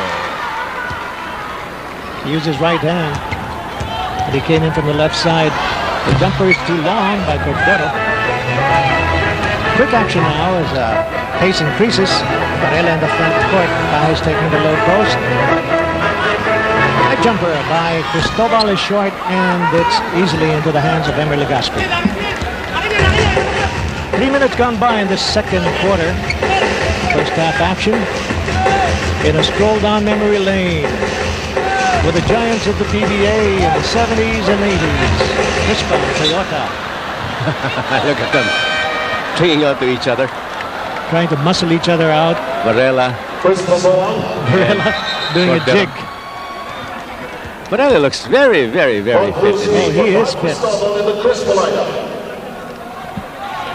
He used his right hand. But he came in from the left side. The jumper is too long by Cordero. Quick action now as pace increases. Varela in the front court. Baez taking the low post. A jumper by Cristobal is short, and it's easily into the hands of Emer Legaspi. 3 minutes gone by in the second quarter. First half action in a stroll down memory lane with the giants of the PBA in the 70s and 80s. Crispa and Toyota. Look at them. Clinging on to each other. Trying to muscle each other out. Varela. Varela doing a jig. Varela looks very, very, very fit. Oh, he is fit.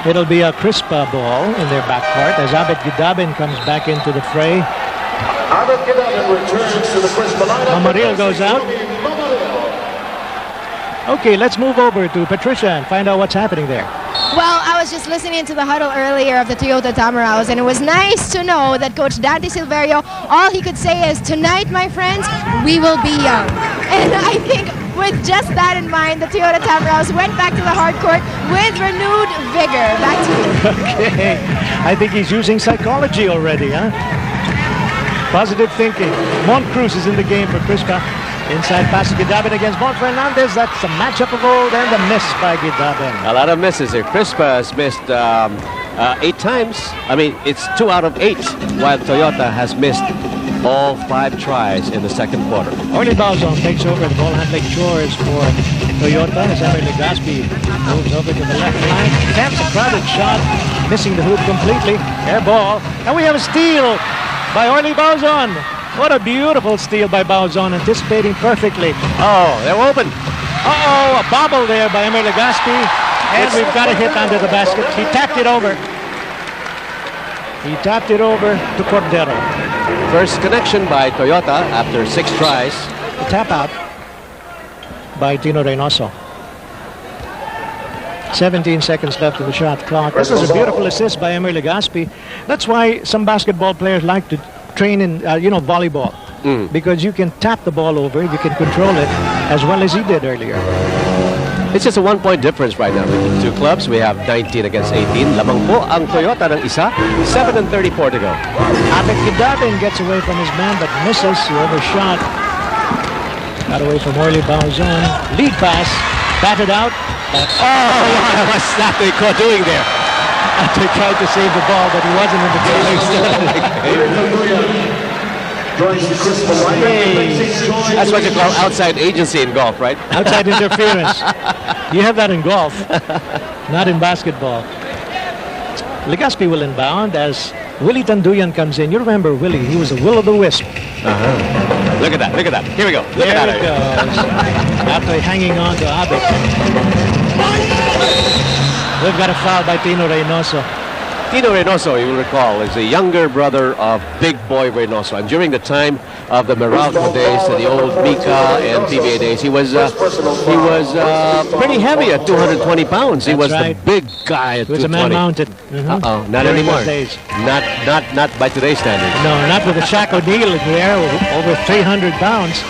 It'll be a Crispa ball in their backcourt as Abed Gidabin comes back into the fray. Abed Gidabin returns to the Crispa lineup. Mamaril goes out. Okay, let's move over to Patricia and find out what's happening there. Well, I was just listening to the huddle earlier of the Toyota Tamaraos, and it was nice to know that Coach Dante Silverio, all he could say is, tonight, my friends, we will be young. And I think with just that in mind, the Toyota Tamaraos went back to the hard court with renewed vigor. Back to you. Okay, I think he's using psychology already, huh? Positive thinking. Montcruz is in the game for Crispa. Inside pass to Gidabin against Mon Fernandez. That's a matchup of old and a miss by Gidabin. A lot of misses here. Crispa has missed 8 times. I mean, it's 2 out of 8, while Toyota has missed all 5 tries in the second quarter. Orly Bauzon takes over the ball handling chores for Toyota as Emer Legaspi moves over to the left line. Attempts a crowded shot, missing the hoop completely. Air ball. And we have a steal by Orly Bauzon. What a beautiful steal by Bauzon, anticipating perfectly. Oh, they're open. Uh-oh, a bobble there by Emer Legaspi. And we've got a hit under the basket. He tapped it over. He tapped it over to Cordero. First connection by Toyota after 6 tries. The tap out by Tino Reynoso. 17 seconds left in the shot clock. This was a beautiful assist by Emer Legaspi. That's why some basketball players like to train in, volleyball. Because you can tap the ball over, you can control it as well as he did earlier. It's just a 1-point difference right now between the 2 clubs. We have 19 against 18. Lamang po ang Toyota ng isa. 7:34 to go. Abed Gidabin gets away from his man but misses. He overshot. Got away from Orly Bauzon. Lead pass. Batted out. Oh, what's that Rico doing there? after he tried to save the ball, but he wasn't in the place. That's what you call outside agency in golf, right? Outside interference. You have that in golf, not in basketball. Legazpi will inbound as Willie Tanduyan comes in. You remember Willie? He was a will-o'-the-wisp. Look at that. Look at that. Here we go. Look There at it that. goes. After hanging on to Abik. We've got a foul by Tino Reynoso. Tino Reynoso, you will recall, is the younger brother of Big Boy Reynoso. And during the time of the Meralco days, the old Mika and PBA days, he was pretty heavy at 220 pounds. He was right. the big guy at 220. He was a man mounted. Not During anymore. those days. Not by today's standards. No, not with the Shaq O'Neal in there, over 300 pounds.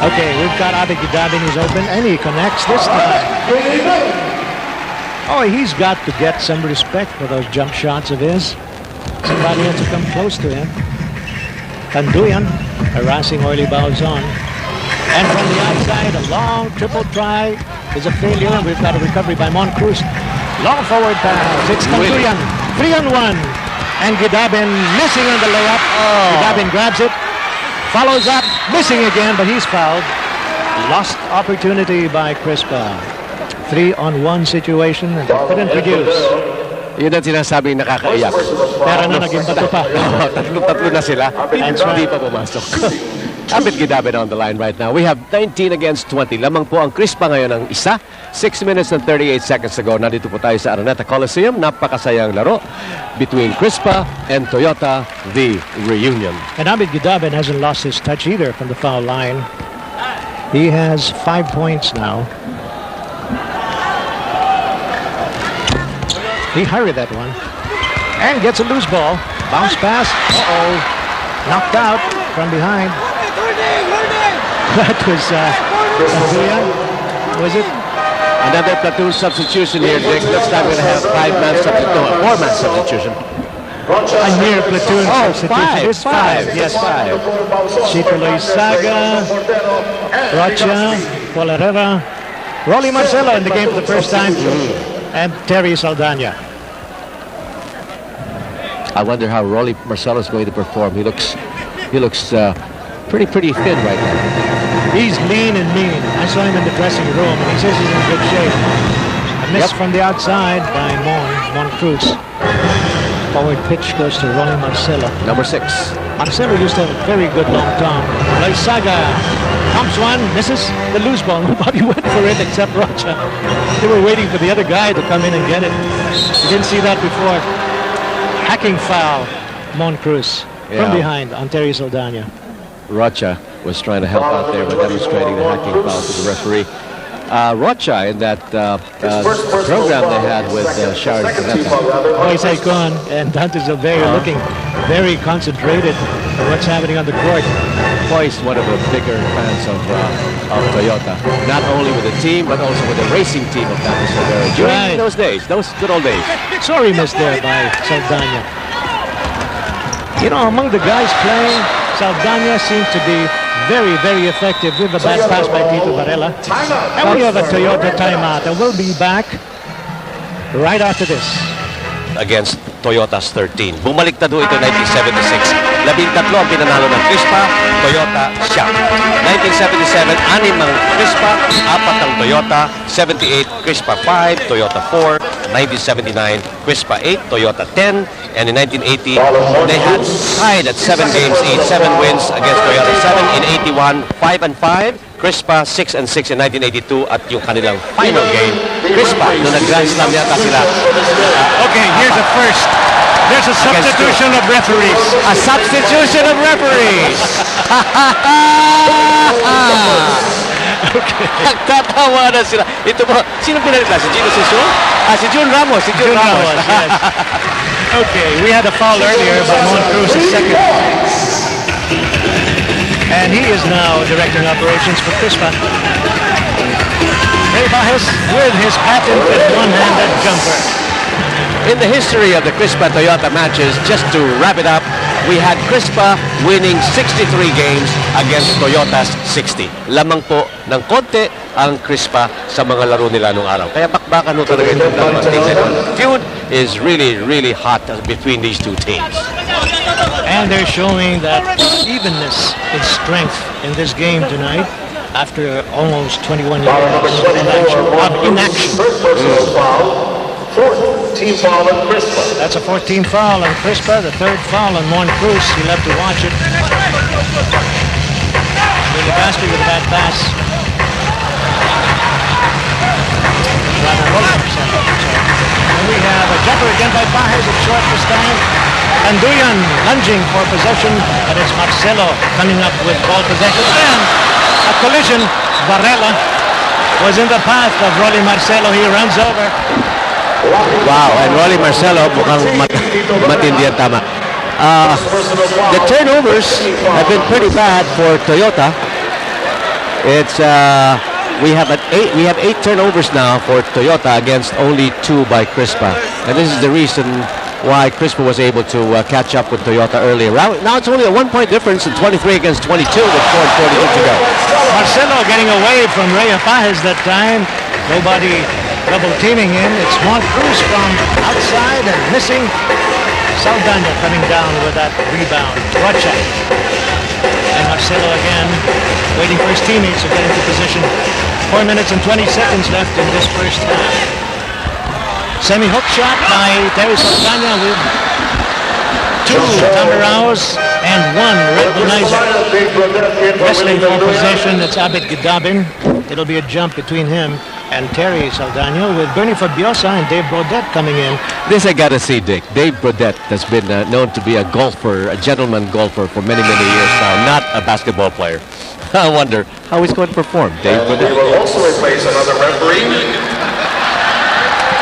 Okay, we've got Abik Gidabin who's open, and he connects this time. Oh, he's got to get some respect for those jump shots of his. Somebody has to come close to him. Tanduyan harassing Orly Balzon. And from the outside, a long triple try is a failure, and we've got a recovery by Moncruz. Long forward pass. It's Tanduyan. 3-on-1. And Gidabin missing on the layup. Gidabin grabs it. Follows up. Missing again, but he's fouled. Lost opportunity by Crispa. 3-on-1 situation and they couldn't produce. Yun ang sinasabing nakakaiyak. Pero na naging bato pa. Tatlo na sila. Hindi pa pumasok. Abik Gidabin on the line right now. We have 19 against 20. Lamang po ang Crispa ngayon ng isa. 6 minutes and 38 seconds ago. Nandito po tayo sa Araneta Coliseum. Napakasayang laro between Crispa and Toyota, the reunion. And Abik Gidabin hasn't lost his touch either from the foul line. He has 5 points now. He hurried that one and gets a loose ball. Bounce pass. Knocked out from behind. That was Tanduyan. Was it? Another platoon substitution here, Dick. This time we're going to have 4-man substitution. A near platoon substitution. It's five. Yes, 5. Chico Loizaga, Rocha, Paul Herrera, Rolly Marcelo in the game for the first time. And Terry Saldana. I wonder how Rolly Marcelo is going to perform. He looks pretty thin right now. He's lean and mean. I saw him in the dressing room, and he says he's in good shape. A miss from the outside by Moncruz. Forward pitch goes to Rolly Marcelo. Number 6. Marcelo used to have a very good long tom. Loizaga pumps one, misses the loose ball. Nobody went for it except Rocha. They were waiting for the other guy to come in and get it. You didn't see that before. Hacking foul, Moncruz from behind on Terry Saldana. Rocha was trying to help out there by demonstrating the hacking foul to the referee. Rocha in that program they had with Sharon Cuneta. Moise Con and Dante Silverio looking very concentrated on what's happening on the court. Moise, one of the bigger fans of Toyota, not only with the team but also with the racing team of Dante Silverio during those days, those good old days. Sorry missed there by Saldana. You know, among the guys playing, Saldana seemed to be very, very effective with the bad pass by Tito Varela. And we have a Toyota timeout, and we'll be back right after this. Against Toyota's 13. Bumaliktad ho ito 1976. 13 ang pinanalo ng Crispa, Toyota, siya. 1977, 6 ang Crispa, 4 ang Toyota, 78, Crispa 5, Toyota 4, 1979, Crispa 8, Toyota 10, and in 1980, they had tied at 7 games each, 7 wins against Toyota, 7 in 81, 5-5, Crispa 6-6 in 1982 at yung kanilang final game, Crispa, nung nag-Grand Slam yata sila. Okay, here's the first. There's a substitution of referees. A substitution of referees! Nagtatawa na sila. Ito po, sino pinalita? Si Gino Sison? Si Jun Ramos. Si Jun Ramos. Yes. Okay, we had a foul earlier by Moncruz, his second. And he is now directing operations for Crispa. Ray Bajes with his patented one-handed jumper. In the history of the Crispa-Toyota matches, just to wrap it up, we had Crispa winning 63 games against Toyota's 60. Lamang po ng konti ang Crispa sa mga laro nila nung araw. Kaya bakbakan ho talaga itong dalawang teams. Feud is really, really hot between these two teams. And they're showing that evenness in strength in this game tonight after almost 21 years of inaction. Fourth team foul on Crispa. That's a 14th foul on Crispa, the third foul on Mon Cruz. He left to watch it. Really Baspi with a bad pass. And we have a jumper again by Pajes at short this time. Anduyan lunging for possession, but it's Marcelo coming up with ball possession. And a collision. Varela was in the path of Rolly Marcelo. He runs over. Wow, and Rolly Marcelo mukhang matindi ang tama. The turnovers have been pretty bad for Toyota. It's we have 8 turnovers now for Toyota against only 2 by Crispa, and this is the reason why Crispa was able to catch up with Toyota earlier. Now it's only a 1-point difference in 23 against 22 with 4:42 to go. Marcelo getting away from Rey Pajes that time. Nobody double teaming him. It's Mon Cruz from outside and missing. Saldana coming down with that rebound. Rocha. And Marcelo again waiting for his teammates to get into position. 4 minutes and 20 seconds left in this first half. Semi-hook shot by Terry Saldana with 2 Tamaraos and 1 Red Bonizer. Wrestling for possession, it's Abed Gidabin. It'll be a jump between him and Terry Saldana with Bernie Fabiosa and Dave Brodette coming in. This I gotta see, Dick. Dave Brodette has been known to be a golfer, a gentleman golfer for many, many years now, not a basketball player. I wonder how he's going to perform, Dave Brodette. We will also replace another referee.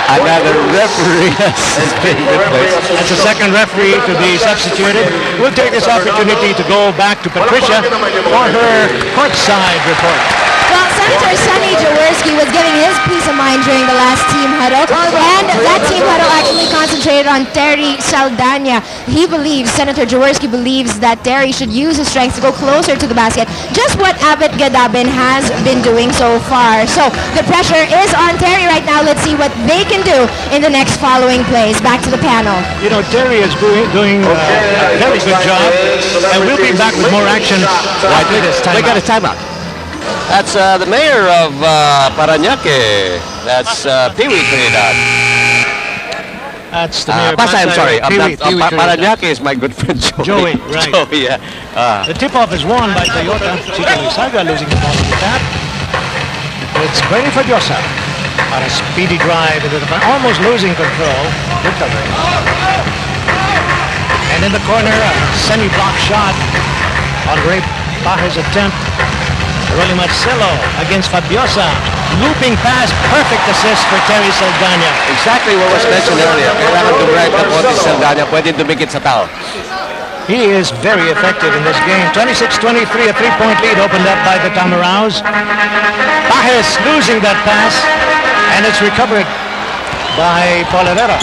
Another referee has been replaced. That's the second referee to be substituted. We'll take this opportunity to go back to Patricia for her courtside report. Well, Senator Sonny Jaworski was giving his peace of mind during the last team huddle, and that team huddle actually concentrated on Terry Saldana. Senator Jaworski believes that Terry should use his strength to go closer to the basket, just what Abed Gadabin has been doing so far. So the pressure is on Terry right now. Let's see what they can do in the next following plays. Back to the panel. You know, Terry is doing a very good job, and we'll be back with more action after this time. We got a timeout. That's the mayor of Parañaque. That's Pee-wee Trinidad. That's the mayor. I'm sorry. Pee-wee Parañaque is my good friend Joey. Joey, right. Joey, yeah. The tip-off is won by Toyota. Chico Lisaga losing the ball in the tap. It's Bernie Fabiosa on a speedy drive into the front, almost losing control. Recovering. And in the corner, a semi-block shot on Ray Pajes' attempt. Rolly Marcelo against Fabiosa. Looping pass, perfect assist for Terry Saldana. Exactly what was mentioned earlier. Kailangan dumrek na po si Saldana. Pwede dumikit sa tao. He is very effective in this game. 26-23, a 3-point lead opened up by the Tamaraos. Pajes losing that pass, and it's recovered by Paul Herrera.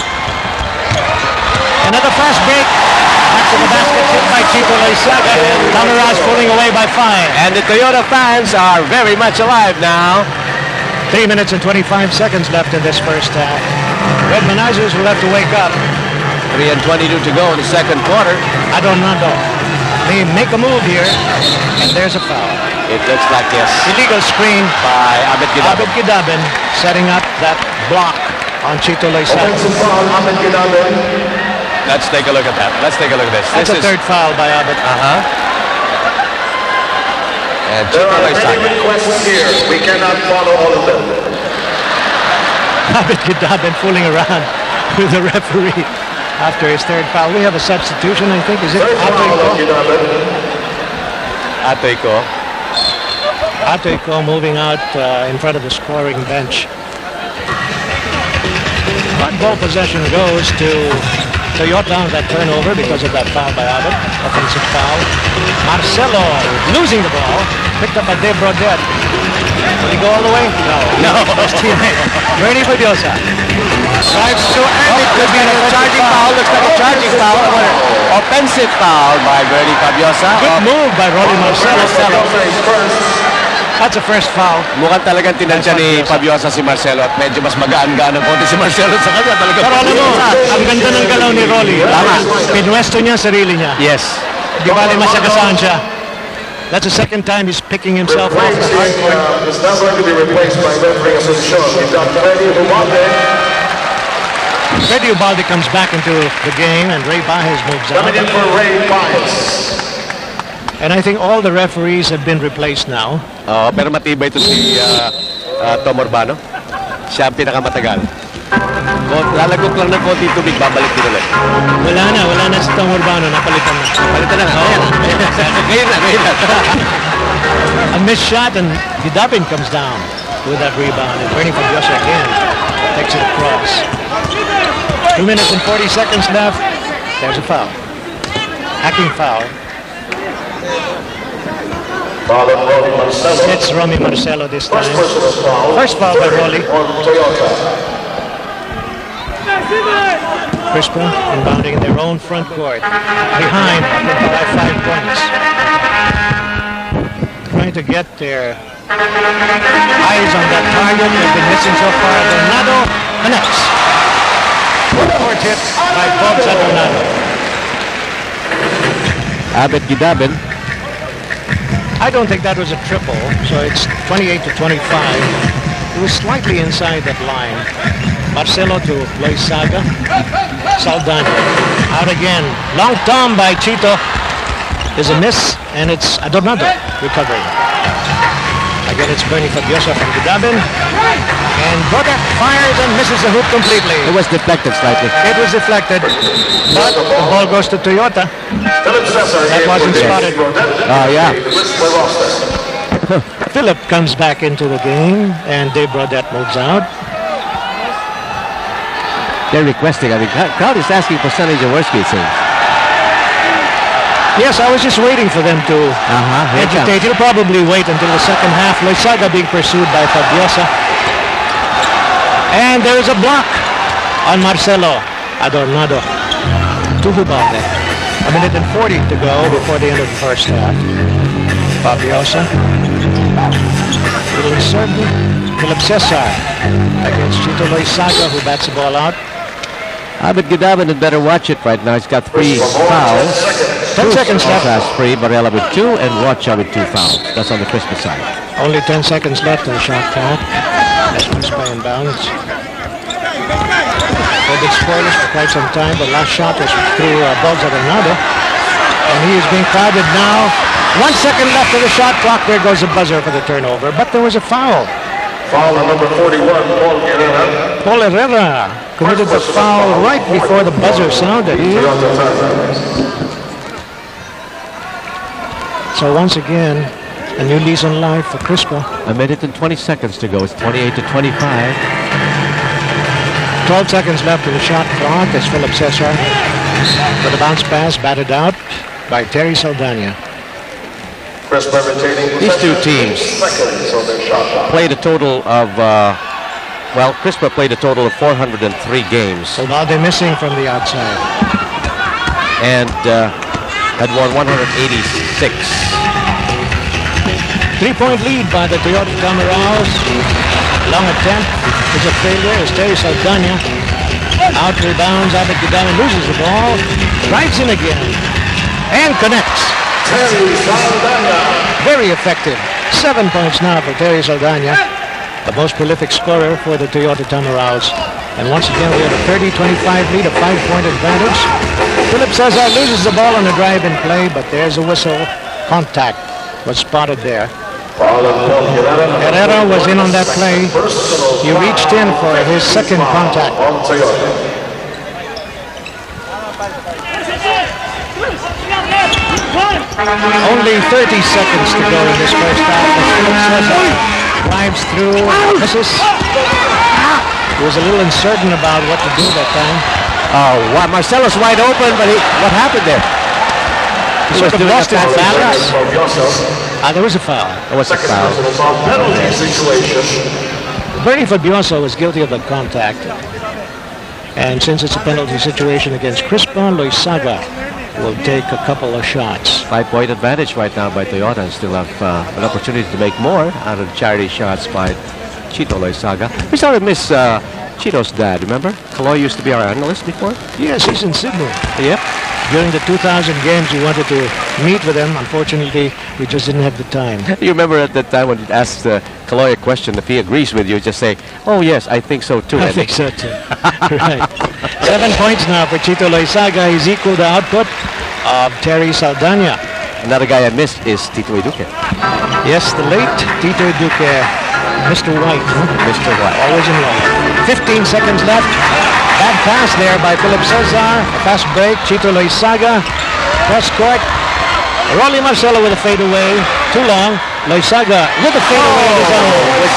Another fast break. Back to the basket, hit by Chico Lisaga. Tamaraos pulling away by 5. And the Toyota fans are very much alive now. 3 minutes and 25 seconds left in this first half. Red Manizers will have to wake up. 3 and 22 to go in the second quarter. Adornado may make a move here, and there's a foul. It looks like yes. Illegal screen By Abed Gidabin. Abed Gidabin setting up that block on Chito Lisaga. Offensive foul, Ahmed Gidabin. Let's take a look at that. Let's take a look at this. That's This a is third foul by Abed. And There Chico are many Lisaga. requests here. We cannot follow all of them. Abed Gidabin fooling around with the referee after his third foul. We have a substitution, I think. Is it Third foul on Gidabin. Atoyko. Atoyko moving out in front of the scoring bench. But ball possession goes to Toyota on that turnover because of that foul by Abed. Offensive foul. Marcelo losing the ball. Picked up by Dave Brodette. Will he go all the way? No. His teammate. Bernie Fabiosa. Drives through, and it could be a charging foul. Looks like a charging foul. Or offensive foul by Bernie Fabiosa. Good move by Rolly Marcelo. That's a first foul. Mukhang talagang tinansya ni Fabiosa si Marcelo at medyo mas magaan-gaan ang konti si Marcelo sa kanya. Pero alam mo, ang ganda ng galaw ni Rolly. Tama. Pinwesto niya sarili niya. Yes. Di bali masagasaan siya. That's the second time he's picking himself off the hardcourt. Is now going to be replaced by referee Pasensya. He's got Freddy Ubalde. Freddy Ubalde comes back into the game and Ray Baez moves out. Coming in for Ray Baez. And I think all the referees have been replaced now. Pero matibay ito si Tom Urbano. Siya ang pinakamatagal. Lalagok lang ng konti tubig, babalik din ulit. Wala na si Tom Urbano, napalitan na. Palitan na. Ngayon na. A missed shot and Gidapin comes down with that rebound. And Bernie Fabiosa again takes it across. 2 minutes and 40 seconds left. There's a foul. Hacking foul. It's Romy Marcelo this time. First foul by Rolly. Crispa inbounding in their own front court. Behind by 5 points. Trying to get their eyes on that target. They've been missing so far. Adornado connects. Court hit by Bob Adornado. Abed Gidabin. I don't think that was a triple, so it's 28 to 25. It was slightly inside that line. Marcelo to Loizaga. Saldana out again. Long thumb by Chito is a miss, and it's Adornado recovering. Again, it's Bernie Fabiosa from Gidabin. And Bodak fires and misses the hoop completely. It was deflected slightly. It was deflected, but the ball goes to Toyota. That wasn't spotted. Yeah. Philip comes back into the game, and Dave Brodette moves out. They're requesting. I mean, crowd is asking for Sonny Jaworski, it seems. Yes, I was just waiting for them to agitate. He'll probably wait until the second half. Loizaga being pursued by Fabiosa. And there is a block on Marcelo. Adornado to Ubalde. 1 minute and 40 to go before the end of the first half. Fabiosa. Little uncertain. Philip Cesar against Chito Loizaga, who bats the ball out. Abed Gidabin had better watch it right now. He's got 3 fouls. 10 seconds left. That's 3, Barella with 2, and Rocha with 2 fouls. That's on the Crispa side. Only 10 seconds left on the shot clock. That's Crispa in bounds. They've been scoreless for quite some time, but last shot was through Bogs Adornado. And he is being crowded now. 1 second left of the shot clock. There goes the buzzer for the turnover, but there was a foul. Foul on number 41, Paul Herrera. Paul Herrera committed the foul right before the buzzer sounded. So once again, a new lease on life for Crispa. 1 minute and 20 seconds to go. It's 28 to 25. 12 seconds left in the shot clock as Philip Cesar with a bounce pass batted out by Terry Saldana. These two teams played a total of, Crispa played a total of 403 games. So now they're missing from the outside. And had won 186. 3-point lead by the Toyota Camaraos. Long attempt is a failure as Terry Saldana out rebounds. Abed Gidabin loses the ball, drives in again, and connects. Terry Saldana. Very effective. 7 points now for Terry Saldana, the most prolific scorer for the Toyota Camaraos. And once again, we have a 30-25 lead, a 5-point advantage. Philip Cesar loses the ball on a drive-in play, but there's a whistle. Contact was spotted there. Herrera was in on that play. He reached in for his second contact. Only 30 seconds to go in this first half. Philip Cesar drives through, misses. He was a little uncertain about what to do that time. Oh, wow. Marcelo's wide open, but what happened there? He sort of lost his balance. There was a foul. There was a foul. Bernie Fabiosa was guilty of the contact. And since it's a penalty situation against Crispa, Loizaga will take a couple of shots. 5-point advantage right now by Toyota. Still have an opportunity to make more out of charity shots by Chito Loizaga. We started to miss Chito's dad, remember? Kaloy used to be our analyst before. Yes, he's in Sydney. Yep. During the 2000 games, we wanted to meet with him. Unfortunately, we just didn't have the time. You remember at that time when you asked Kaloy a question, if he agrees with you, just say, "Oh yes, I think so too." I think so too. Right. 7 points now for Chito Loizaga. He's equal the output of Terry Saldana. Another guy I missed is Tito Duque. Yes, the late Tito Duque, Mr. White. Mr. White. Always in white. 15 seconds left. Bad pass there by Philip Cesar. A fast break. Chito Loizaga. Cross court. Rolly Marcelo with a fadeaway. Too long. Loizaga with a fadeaway of his own. With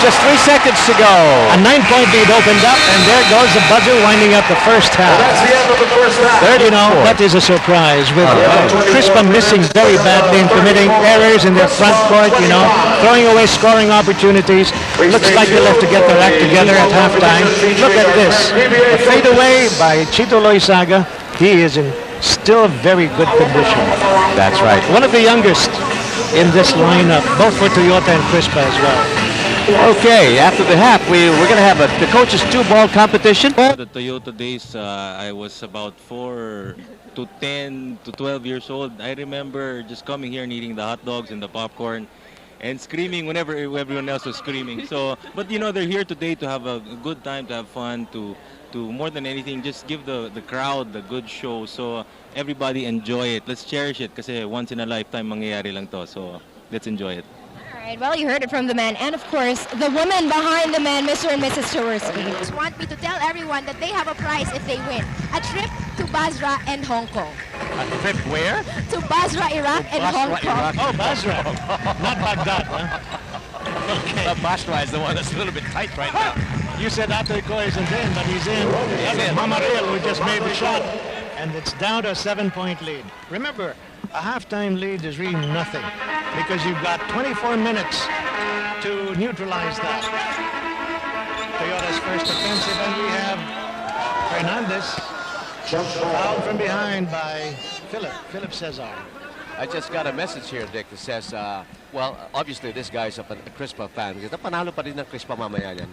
just 3 seconds to go. A 9-point lead opened up, and there goes the buzzer winding up the first half. That's the end of the first half. 30, that is a surprise. With Crispa missing very badly and committing errors in their front court, throwing away scoring opportunities. Looks like they'll have to get their act together at halftime. Look at this. A fadeaway by Chito Loizaga. He is in still very good condition. That's right. One of the youngest in this lineup, both for Toyota and Crispa as well. Okay, after the half, we're going to have the coaches' 2-ball competition. The Toyota days, I was about 4 to 10 to 12 years old. I remember just coming here and eating the hot dogs and the popcorn and screaming whenever everyone else was screaming. So, but they're here today to have a good time, to have fun, to more than anything, just give the crowd the good show. So everybody enjoy it. Let's cherish it kasi once in a lifetime mangyayari lang to. So let's enjoy it. All right, well, you heard it from the man. And of course, the woman behind the man, Mr. and Mrs. Jaworski. Just want me to tell everyone that they have a prize if they win. A trip to Basra and Hong Kong. A trip where? To Basra, Iraq and Hong Kong. Oh, Basra. Not Baghdad, huh? Okay. Basra is the one that's a little bit tight right now. You said Atoyko isn't in, but he's in. Mamaril, who just made the shot. And it's down to a 7-point lead. Remember, a halftime lead is really nothing because you've got 24 minutes to neutralize that. Toyota's first offensive, and we have Fernandez fouled from behind by Philip Cesar. I just got a message here, Dick, that says, well, obviously this guy's a Crispa fan. Because panalo pa rin ng Crispa mamaya yan.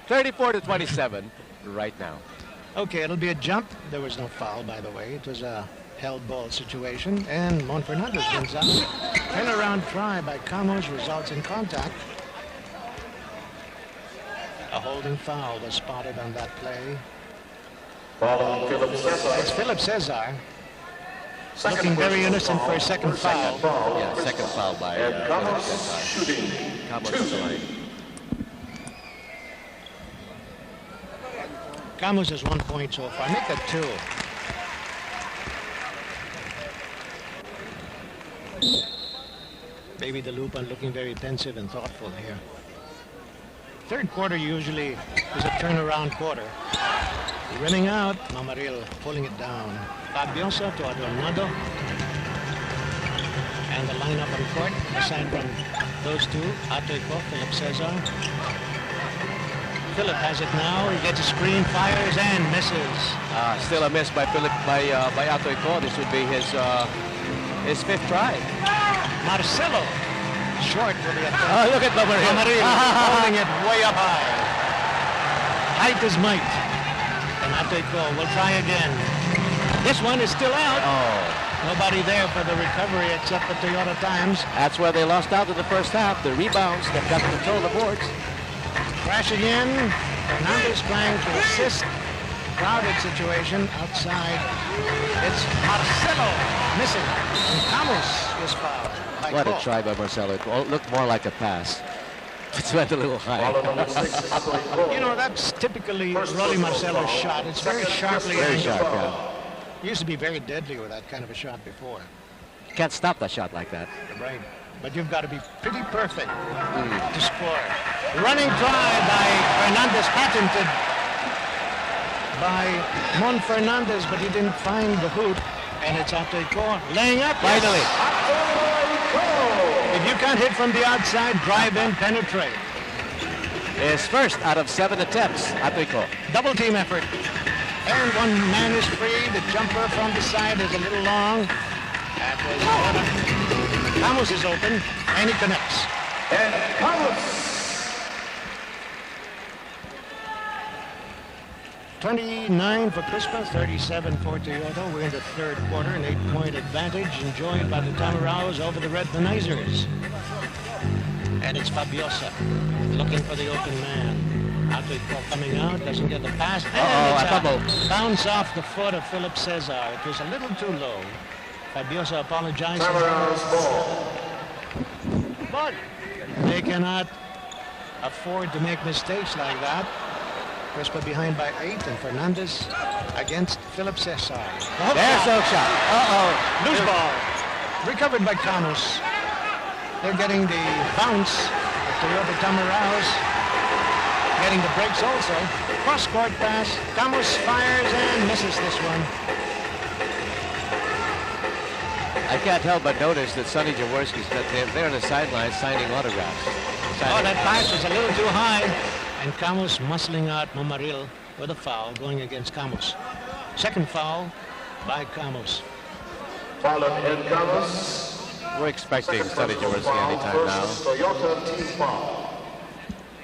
34-27 right now. Okay, it'll be a jump. There was no foul, by the way. It was a held ball situation, and Mon Fernandez wins out. Turnaround try by Camus results in contact. A holding foul was spotted on that play. It's Philip Cesar. Looking very innocent for a second foul. Yeah, second foul by Camus shooting. Camus has 1 point so far. Make that 2. Baby the Lupan looking very pensive and thoughtful here. Third quarter usually is a turnaround quarter. Running out, Mamaril pulling it down. Fabiosa to Adornado. And the lineup on court, aside from those two, Atoyko, Philip Cesar. Philip has it now. He gets a screen, fires, and misses. Still a miss by Atoyko. This would be his 5th try. Marcelo, short for the attempt. Look at Mamaril. Mamaril holding it way up high. Height is might. And Atoyko will try again. This one is still out. Nobody there for the recovery except for Toyota Times. That's where they lost out in the first half. The rebounds that got to control the boards. Crashing in. Fernandez trying to assist. Crowded situation outside. It's Marcelo missing. And Camus is fouled. What a try by Marcelo. It looked more like a pass. It went a little high. That's typically Rolly Marcelo's shot. It's very sharply Very angled. sharp, yeah. He used to be very deadly with that kind of a shot before. You can't stop that shot like that. Right. But you've got to be pretty perfect to score. Running try by Fernandez, patented by Mon Fernandez, but he didn't find the hoop. And it's Atoyko laying up. Finally. If you can't hit from the outside, drive in, penetrate. His first out of 7 attempts, Atoyko. Double team effort. And one man is free. The jumper from the side is a little long. That was Ramos is open, and he connects. And Ramos. 29 for Crispa, 37 for Toyota. We're in the third quarter, an 8-point advantage enjoyed by the Tamaraos over the Red Benizers. And it's Fabiosa looking for the open man. Atletico coming out, doesn't get the pass. And it's a bounce off the foot of Philip Cesar. It was a little too low. Fabiosa apologizes. But they cannot afford to make mistakes like that. Crispa behind by 8, and Fernandez against Philip Cesar. There's the shot. Loose ball. Recovered by Camus. They're getting the bounce. The Toyota Tamaraos getting the breaks also. Cross-court pass. Camus fires and misses this one. I can't help but notice that Sonny Jaworski's they're on the sidelines signing autographs. Oh, that pass was a little too high. And Camus muscling out Mamaril with a foul going against Camus. Second foul by Camus. Foul in Camus. We're expecting Sonny Jaworski anytime now. Toyota team foul.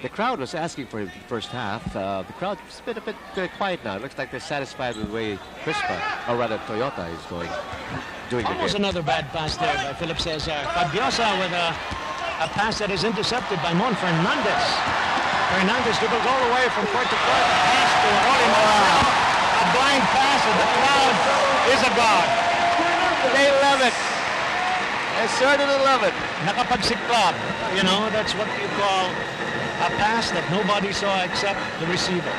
The crowd was asking for him the first half. The crowd's been a bit quiet now. It looks like they're satisfied with the way Crispa, or rather Toyota, is doing the Almost game. another bad pass there by Philip Cesar. Fabiosa with a pass that is intercepted by Mon Fernandez. Fernandez dribbles all the way from court to court. Pass to Rolly Marcelo. A blind pass, and the crowd is agog. They love it. They certainly love it. Nakapagsiklab. You know, that's what you call a pass that nobody saw except the receiver.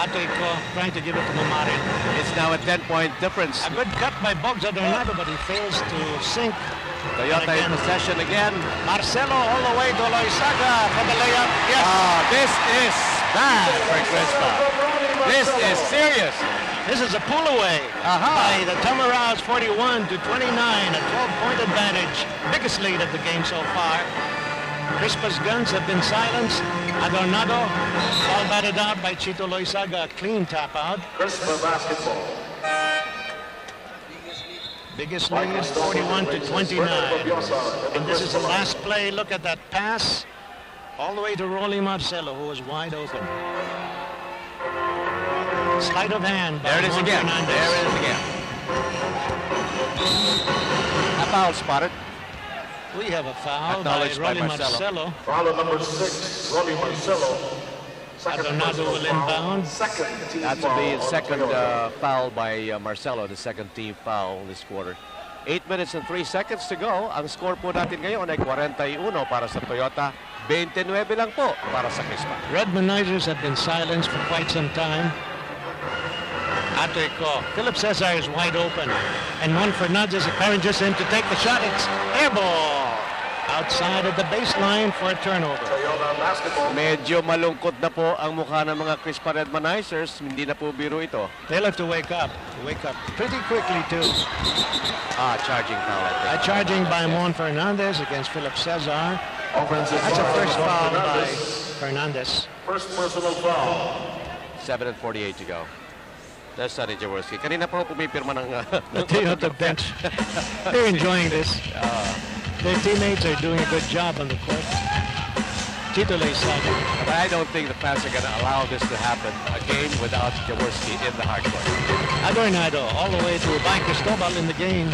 Atletico trying to give it to Mamaril. It's now a 10-point difference. A good cut by Bogs Adornado, but he fails to sink. Toyota in possession again. Marcelo all the way to Loizaga for the layup. Yes. This is bad for Crispa. This is serious. This is a pull away by the Tamaraos, 41 to 29, a 12-point advantage. Biggest lead of the game so far. Crispa's guns have been silenced. Adornado all batted out by Chito Loizaga. Clean tap out. Crispa basketball. Biggest lead, 41 to 29. And this is the last play. Look at that pass. All the way to Rolly Marcelo, who was wide open. Sleight of hand by There it is again. Fernandez. There it is again. A foul spotted. We have a foul by Acknowledged by Rolly Marcelo. Foul number 6, Rolly Marcelo. Adornado will inbound. That will be the second foul by Marcelo, the second team foul this quarter. 8 minutes and 3 seconds to go. Ang score po natin ngayon ay 41 para sa Toyota, 29 lang po para sa Crispa. Red Benizers have been silenced for quite some time. Atletico. Philip Cesar is wide open. And Mon Fernandez encourages him to take the shot. It's air ball. Outside of the baseline for a turnover. Medyo malungkot na po ang mukha ng mga Crispa Red Benizers. Hindi na po biro ito. They'll have to wake up. Wake up pretty quickly too. Charging foul, I think. A charging by Mon Fernandez against Philip Cesar. That's a first foul by Fernandez. First personal foul. 7:48 to go. There's Sonny Jaworski. Kanina po pumipirma ng The Toyota bench. They're enjoying this. Their teammates are doing a good job on the court. Chito Loizaga. But I don't think the fans are going to allow this to happen. A game without Jaworski in the hard court. Adornado all the way to by Cristobal in the game.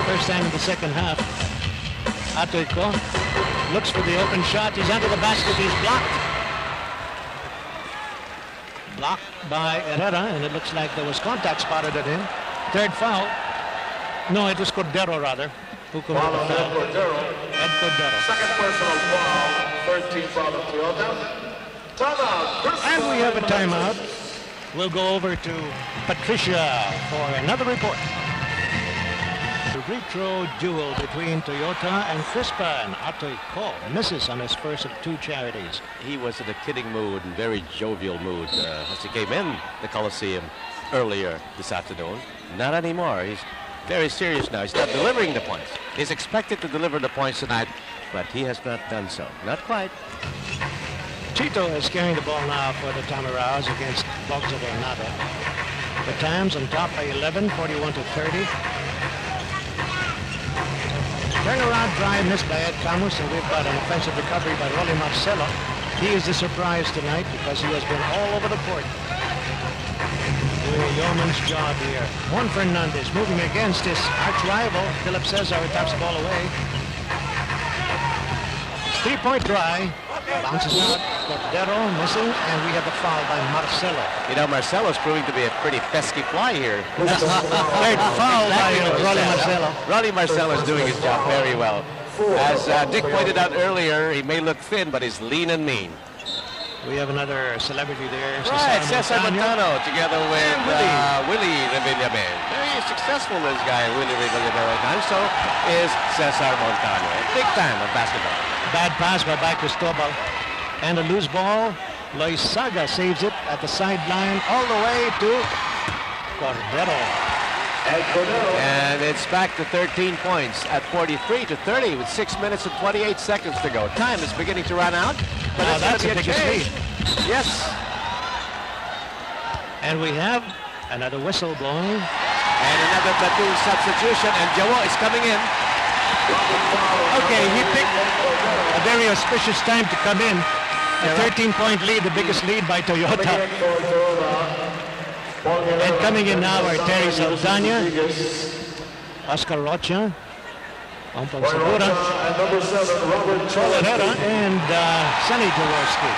First time in the second half. Atletico looks for the open shot. He's under the basket. He's blocked. Blocked by Herrera, and it looks like there was contact spotted at him. Third foul. No, it was Cordero rather. Who committed the foul? Ed Cordero. Second personal foul. 13 foul of Toyota. Timeout. And we have a timeout. We'll go over to Patricia for another report. The retro duel between Toyota and Crispa, and Atletico misses on his first of two charities. He was in a kidding mood and very jovial mood as he came in the Coliseum earlier this afternoon. Not anymore. He's very serious now. He's not delivering the points. He's expected to deliver the points tonight, but he has not done so. Not quite. Chito is carrying the ball now for the Tamaraos against Bogs of Ornado. The Tams on top by 11, 41 to 30. Turnaround drive missed by Ed Camus, and we've got an offensive recovery by Rolly Marcelo. He is the surprise tonight because he has been all over the court. Doing a yeoman's job here. Juan Fernandez moving against his arch rival. Philip Cesar taps the ball away. Three-point try. Bounces out. Cordero missing, and we have a foul by Marcelo. You know, Marcelo's proving to be a pretty pesky fly here. Third foul by Rolly Marcelo. Rolly Marcelo's doing his job very well. As Dick pointed out earlier, he may look thin, but he's lean and mean. We have another celebrity there. Right, Cesar Montano, together with Willie Revillamen. Very successful, this guy, Willie Revillamen right now. So is Cesar Montano. A big fan of basketball. Bad pass by Cristobal. And a loose ball. Loizaga saves it at the sideline all the way to Cordero. And it's back to 13 points at 43 to 30 with 6 minutes and 28 seconds to go. Time is beginning to run out. But Now that's a a biggest change. lead. Yes. And we have another whistle blowing. And another platoon substitution, and Jawo is coming in. Okay, he picked a very auspicious time to come in. A 13-point lead, the biggest lead by Toyota. And coming in now are Terry Saldana, Oscar Rocha, Ompong Segura, Paul Herrera, and Sonny Jaworski.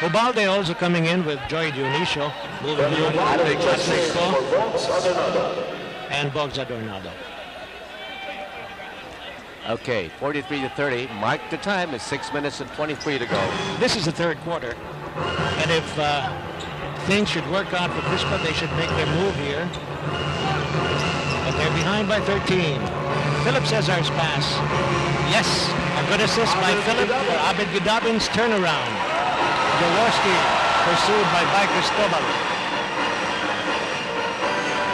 Ubalde also coming in with Joy Dionisio, moving on to Pasensia and Bogs Adornado. Okay, 43 to 30. Mark the time. It's 6 minutes and 23 to go. This is the third quarter, and if things should work out for Crispa, they should make their move here. But they're behind by 13. Philip Cesar's pass. Yes, a good assist by Philip for Abed Gidabin's turnaround. Jaworski pursued by Cristobal.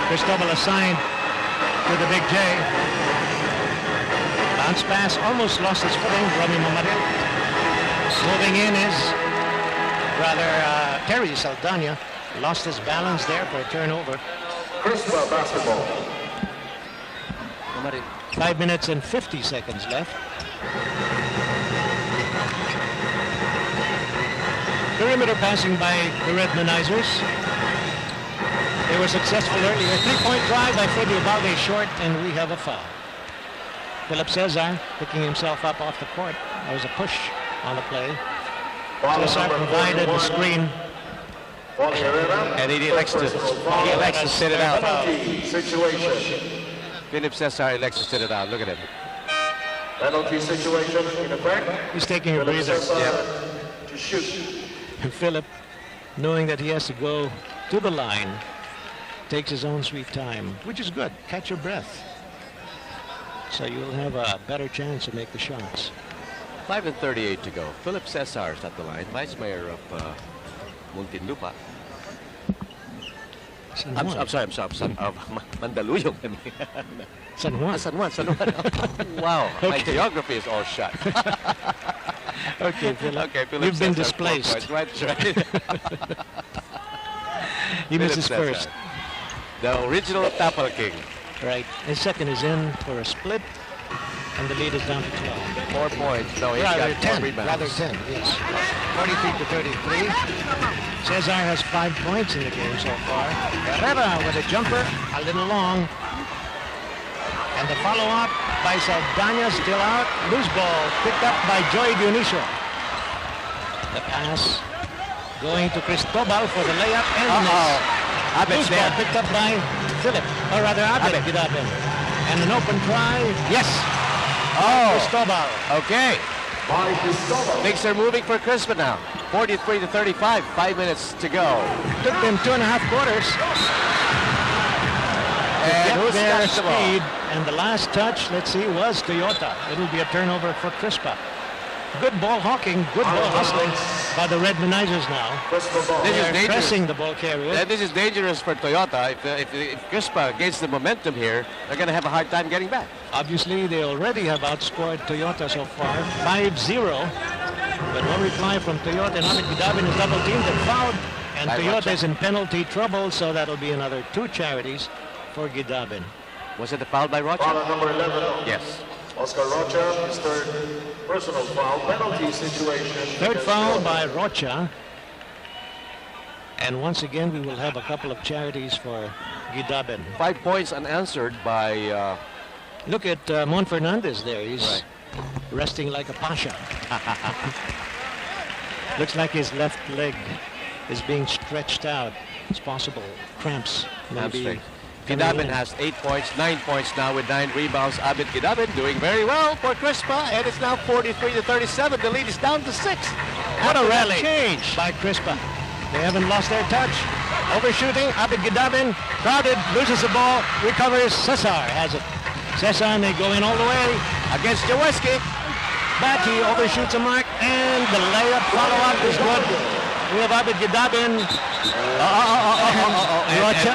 Cristobal assigned to the Big J. Bounce pass, almost lost his footing. Romy Mamaril. Moving in is Terry Saldana. Lost his balance there for a turnover. Crispa basketball. 5 minutes and 50 seconds left. Perimeter passing by the Redmanizers. They were successful earlier. 3-point drive by Freddy Ubalde short, and we have a foul. Philip Cesar picking himself up off the court. There was a push on the play. Cesar provided the screen. And he elects to sit it out. Philip Cesar elects to sit it out. Look at him. Penalty situation in effect. He's taking a breather. To shoot. And Philip, knowing that he has to go to the line, takes his own sweet time, which is good. Catch your breath. So you'll have a better chance to make the shots. 5 and 38 to go. Philip Cesar is at the line, Vice Mayor of Muntinlupa. I'm sorry, of Mandaluyong. San Juan. San Juan. Wow, my geography is all shot. Okay, Philip. Philip You've been Cesar, displaced. Right. He missed his Cesar, first. the original Tapal King. Right. His second is in for a split, and the lead is down to 12. 4 points. No, he's Rather got 10. 4 rebounds. Rather 10, yes. 43 to 33. Cesar has 5 points in the game so far. Herrera with a jumper, a little long. And the follow-up by Saldana, still out. Loose ball picked up by Joy Dionisio. The pass going to Cristobal for the layup and the miss. Loose ball picked up by Philip, or rather Abed Gidabin. And an open try. Yes. Cristobal. Okay. Things are moving for Crispa now. 43 to 35. 5 minutes to go. Took them 2.5 quarters. And Get who's their got the ball? speed. And the last touch, let's see, was Toyota. It'll be a turnover for Crispa. Good ball hawking, good ball hustling. by the Red Manizers now. This is They're dangerous. pressing the ball carrier. This is dangerous for Toyota. If Crispa gains the momentum here, they're going to have a hard time getting back. Obviously, they already have outscored Toyota so far, 5-0. But no reply from Toyota, and Abid Gidabin is double teamed and fouled. And By Toyota Rocha. is in penalty trouble, so that'll be another 2 charities for Gidabin. Was it a foul by Rocha? Foul on number 11. Yes. Oscar Rocha, his third personal foul, penalty situation. Third foul by Rocha. And once again, we will have a couple of charities for Gidabin. 5 points unanswered by... Look at Mon Fernandez there. He's resting like a pasha. Looks like his left leg is being stretched out. It's possible cramps. hamstring. Gidabin has 8 points, 9 points now with 9 rebounds. Abid Gidabin doing very well for Crispa, and it's now 43-37. The lead is down to 6. What a rally change by Crispa. They haven't lost their touch. Overshooting, Abid Gidabin, crowded, loses the ball, recovers. Cesar has it. Cesar may go in all the way against Jaworski. Back, he overshoots a mark, and the layup follow-up is good. We have Abid Gidabin.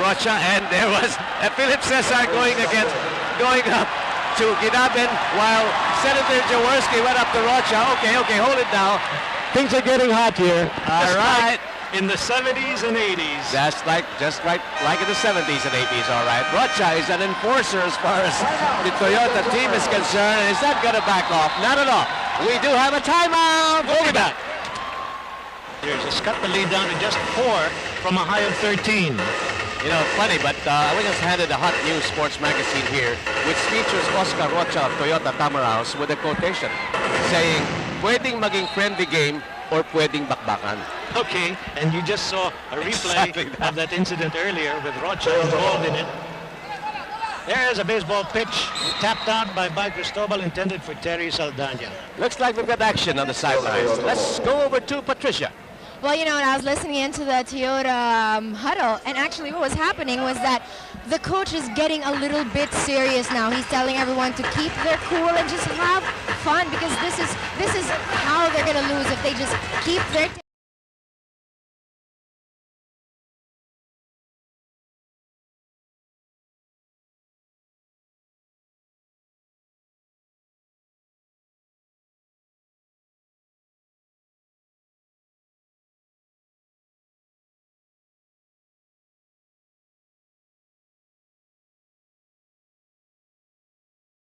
Rocha, and there was Philip Cesar going up to Gidabin, while Senator Jaworski went up to Rocha. Okay, hold it now. Things are getting hot here. All right. In the 70s and 80s. That's just right, like in the 70s and 80s, all right. Rocha is an enforcer as far as the Toyota team is concerned, and is not going to back off. Not at all. We do have a timeout. We'll be back. Here's a cut the lead down to just 4 from a high of 13. You know, funny, but I was just handed a hot news sports magazine here, which features Oscar Rocha of Toyota Tamaraos with a quotation saying, "Pwedeng maging friendly game or pwedeng bakbakan." Okay, and you just saw a replay of that incident earlier with Rocha involved in it. There's a baseball pitch tapped out by Cristobal, intended for Terry Saldana. Looks like we've got action on the sidelines. Let's go over to Patricia. Well, you know, and I was listening into the Toyota huddle, and actually what was happening was that the coach is getting a little bit serious now. He's telling everyone to keep their cool and just have fun, because this is how they're going to lose if they just keep their